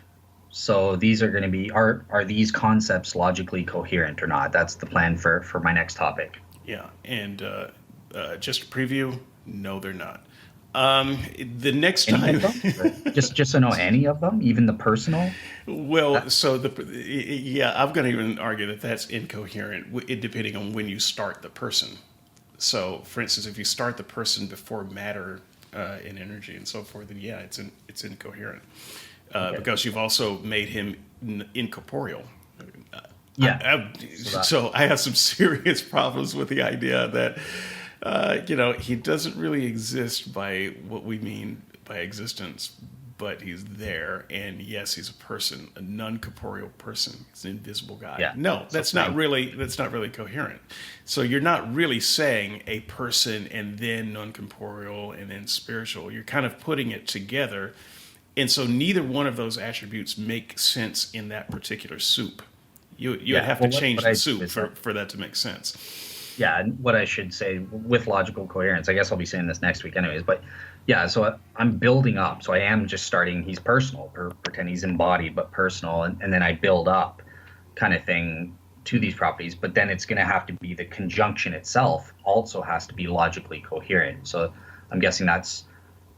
So these are going to be are these concepts logically coherent or not? That's the plan for my next topic. Yeah, and just a preview, no, they're not. The next Any time, of them? Or just to know any of them, even the personal. well, That, so yeah, I'm going to even argue that that's incoherent, depending on when you start the person. So, for instance, if you start the person before matter and energy and so forth, then yeah, it's incoherent okay. because you've also made him incorporeal. Yeah. So that. So I have some serious problems with the idea that he doesn't really exist by what we mean by existence, but he's there, and yes, he's a person, a non-corporeal person. He's an invisible guy. Yeah. No, So that's not really coherent. So you're not really saying a person and then non-corporeal and then spiritual. You're kind of putting it together, and so neither one of those attributes make sense in that particular soup. You would yeah. have to Well, change what the I do soup is for that to make sense. yeah, and what I should say with logical coherence. I guess I'll be saying this next week, anyways. But yeah, so I'm building up. So I am just starting. He's personal, pretend he's embodied, but personal, and then I build up, kind of thing, to these properties. But then it's going to have to be the conjunction itself also has to be logically coherent. So I'm guessing that's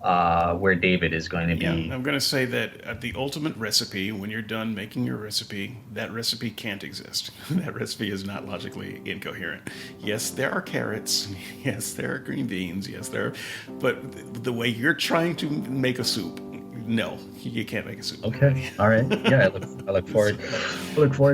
where David is going to Yeah, be. I'm going to say that the ultimate recipe, when you're done making your recipe, that recipe can't exist. That recipe is not logically incoherent. Yes, there are carrots. Yes, there are green beans. Yes, there are. But the way you're trying to make a soup, no, you can't make a soup. Okay. All right. Yeah, I look forward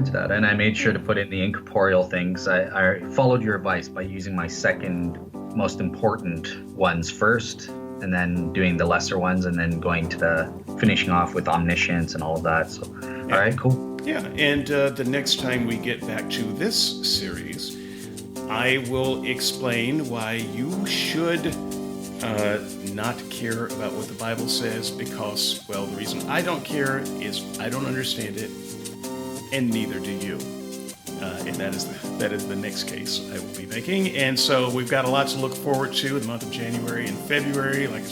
to that. And I made sure to put in the incorporeal things. I followed your advice by using my second most important ones first, and then doing the lesser ones, and then going to the finishing off with omniscience and all of that. So, all Yeah. right, cool. Yeah, and the next time we get back to this series, I will explain why you should not care about what the Bible says because, well, the reason I don't care is I don't understand it, and neither do you. And that is the next case I will be making. And so we've got a lot to look forward to in the month of January and February. Like I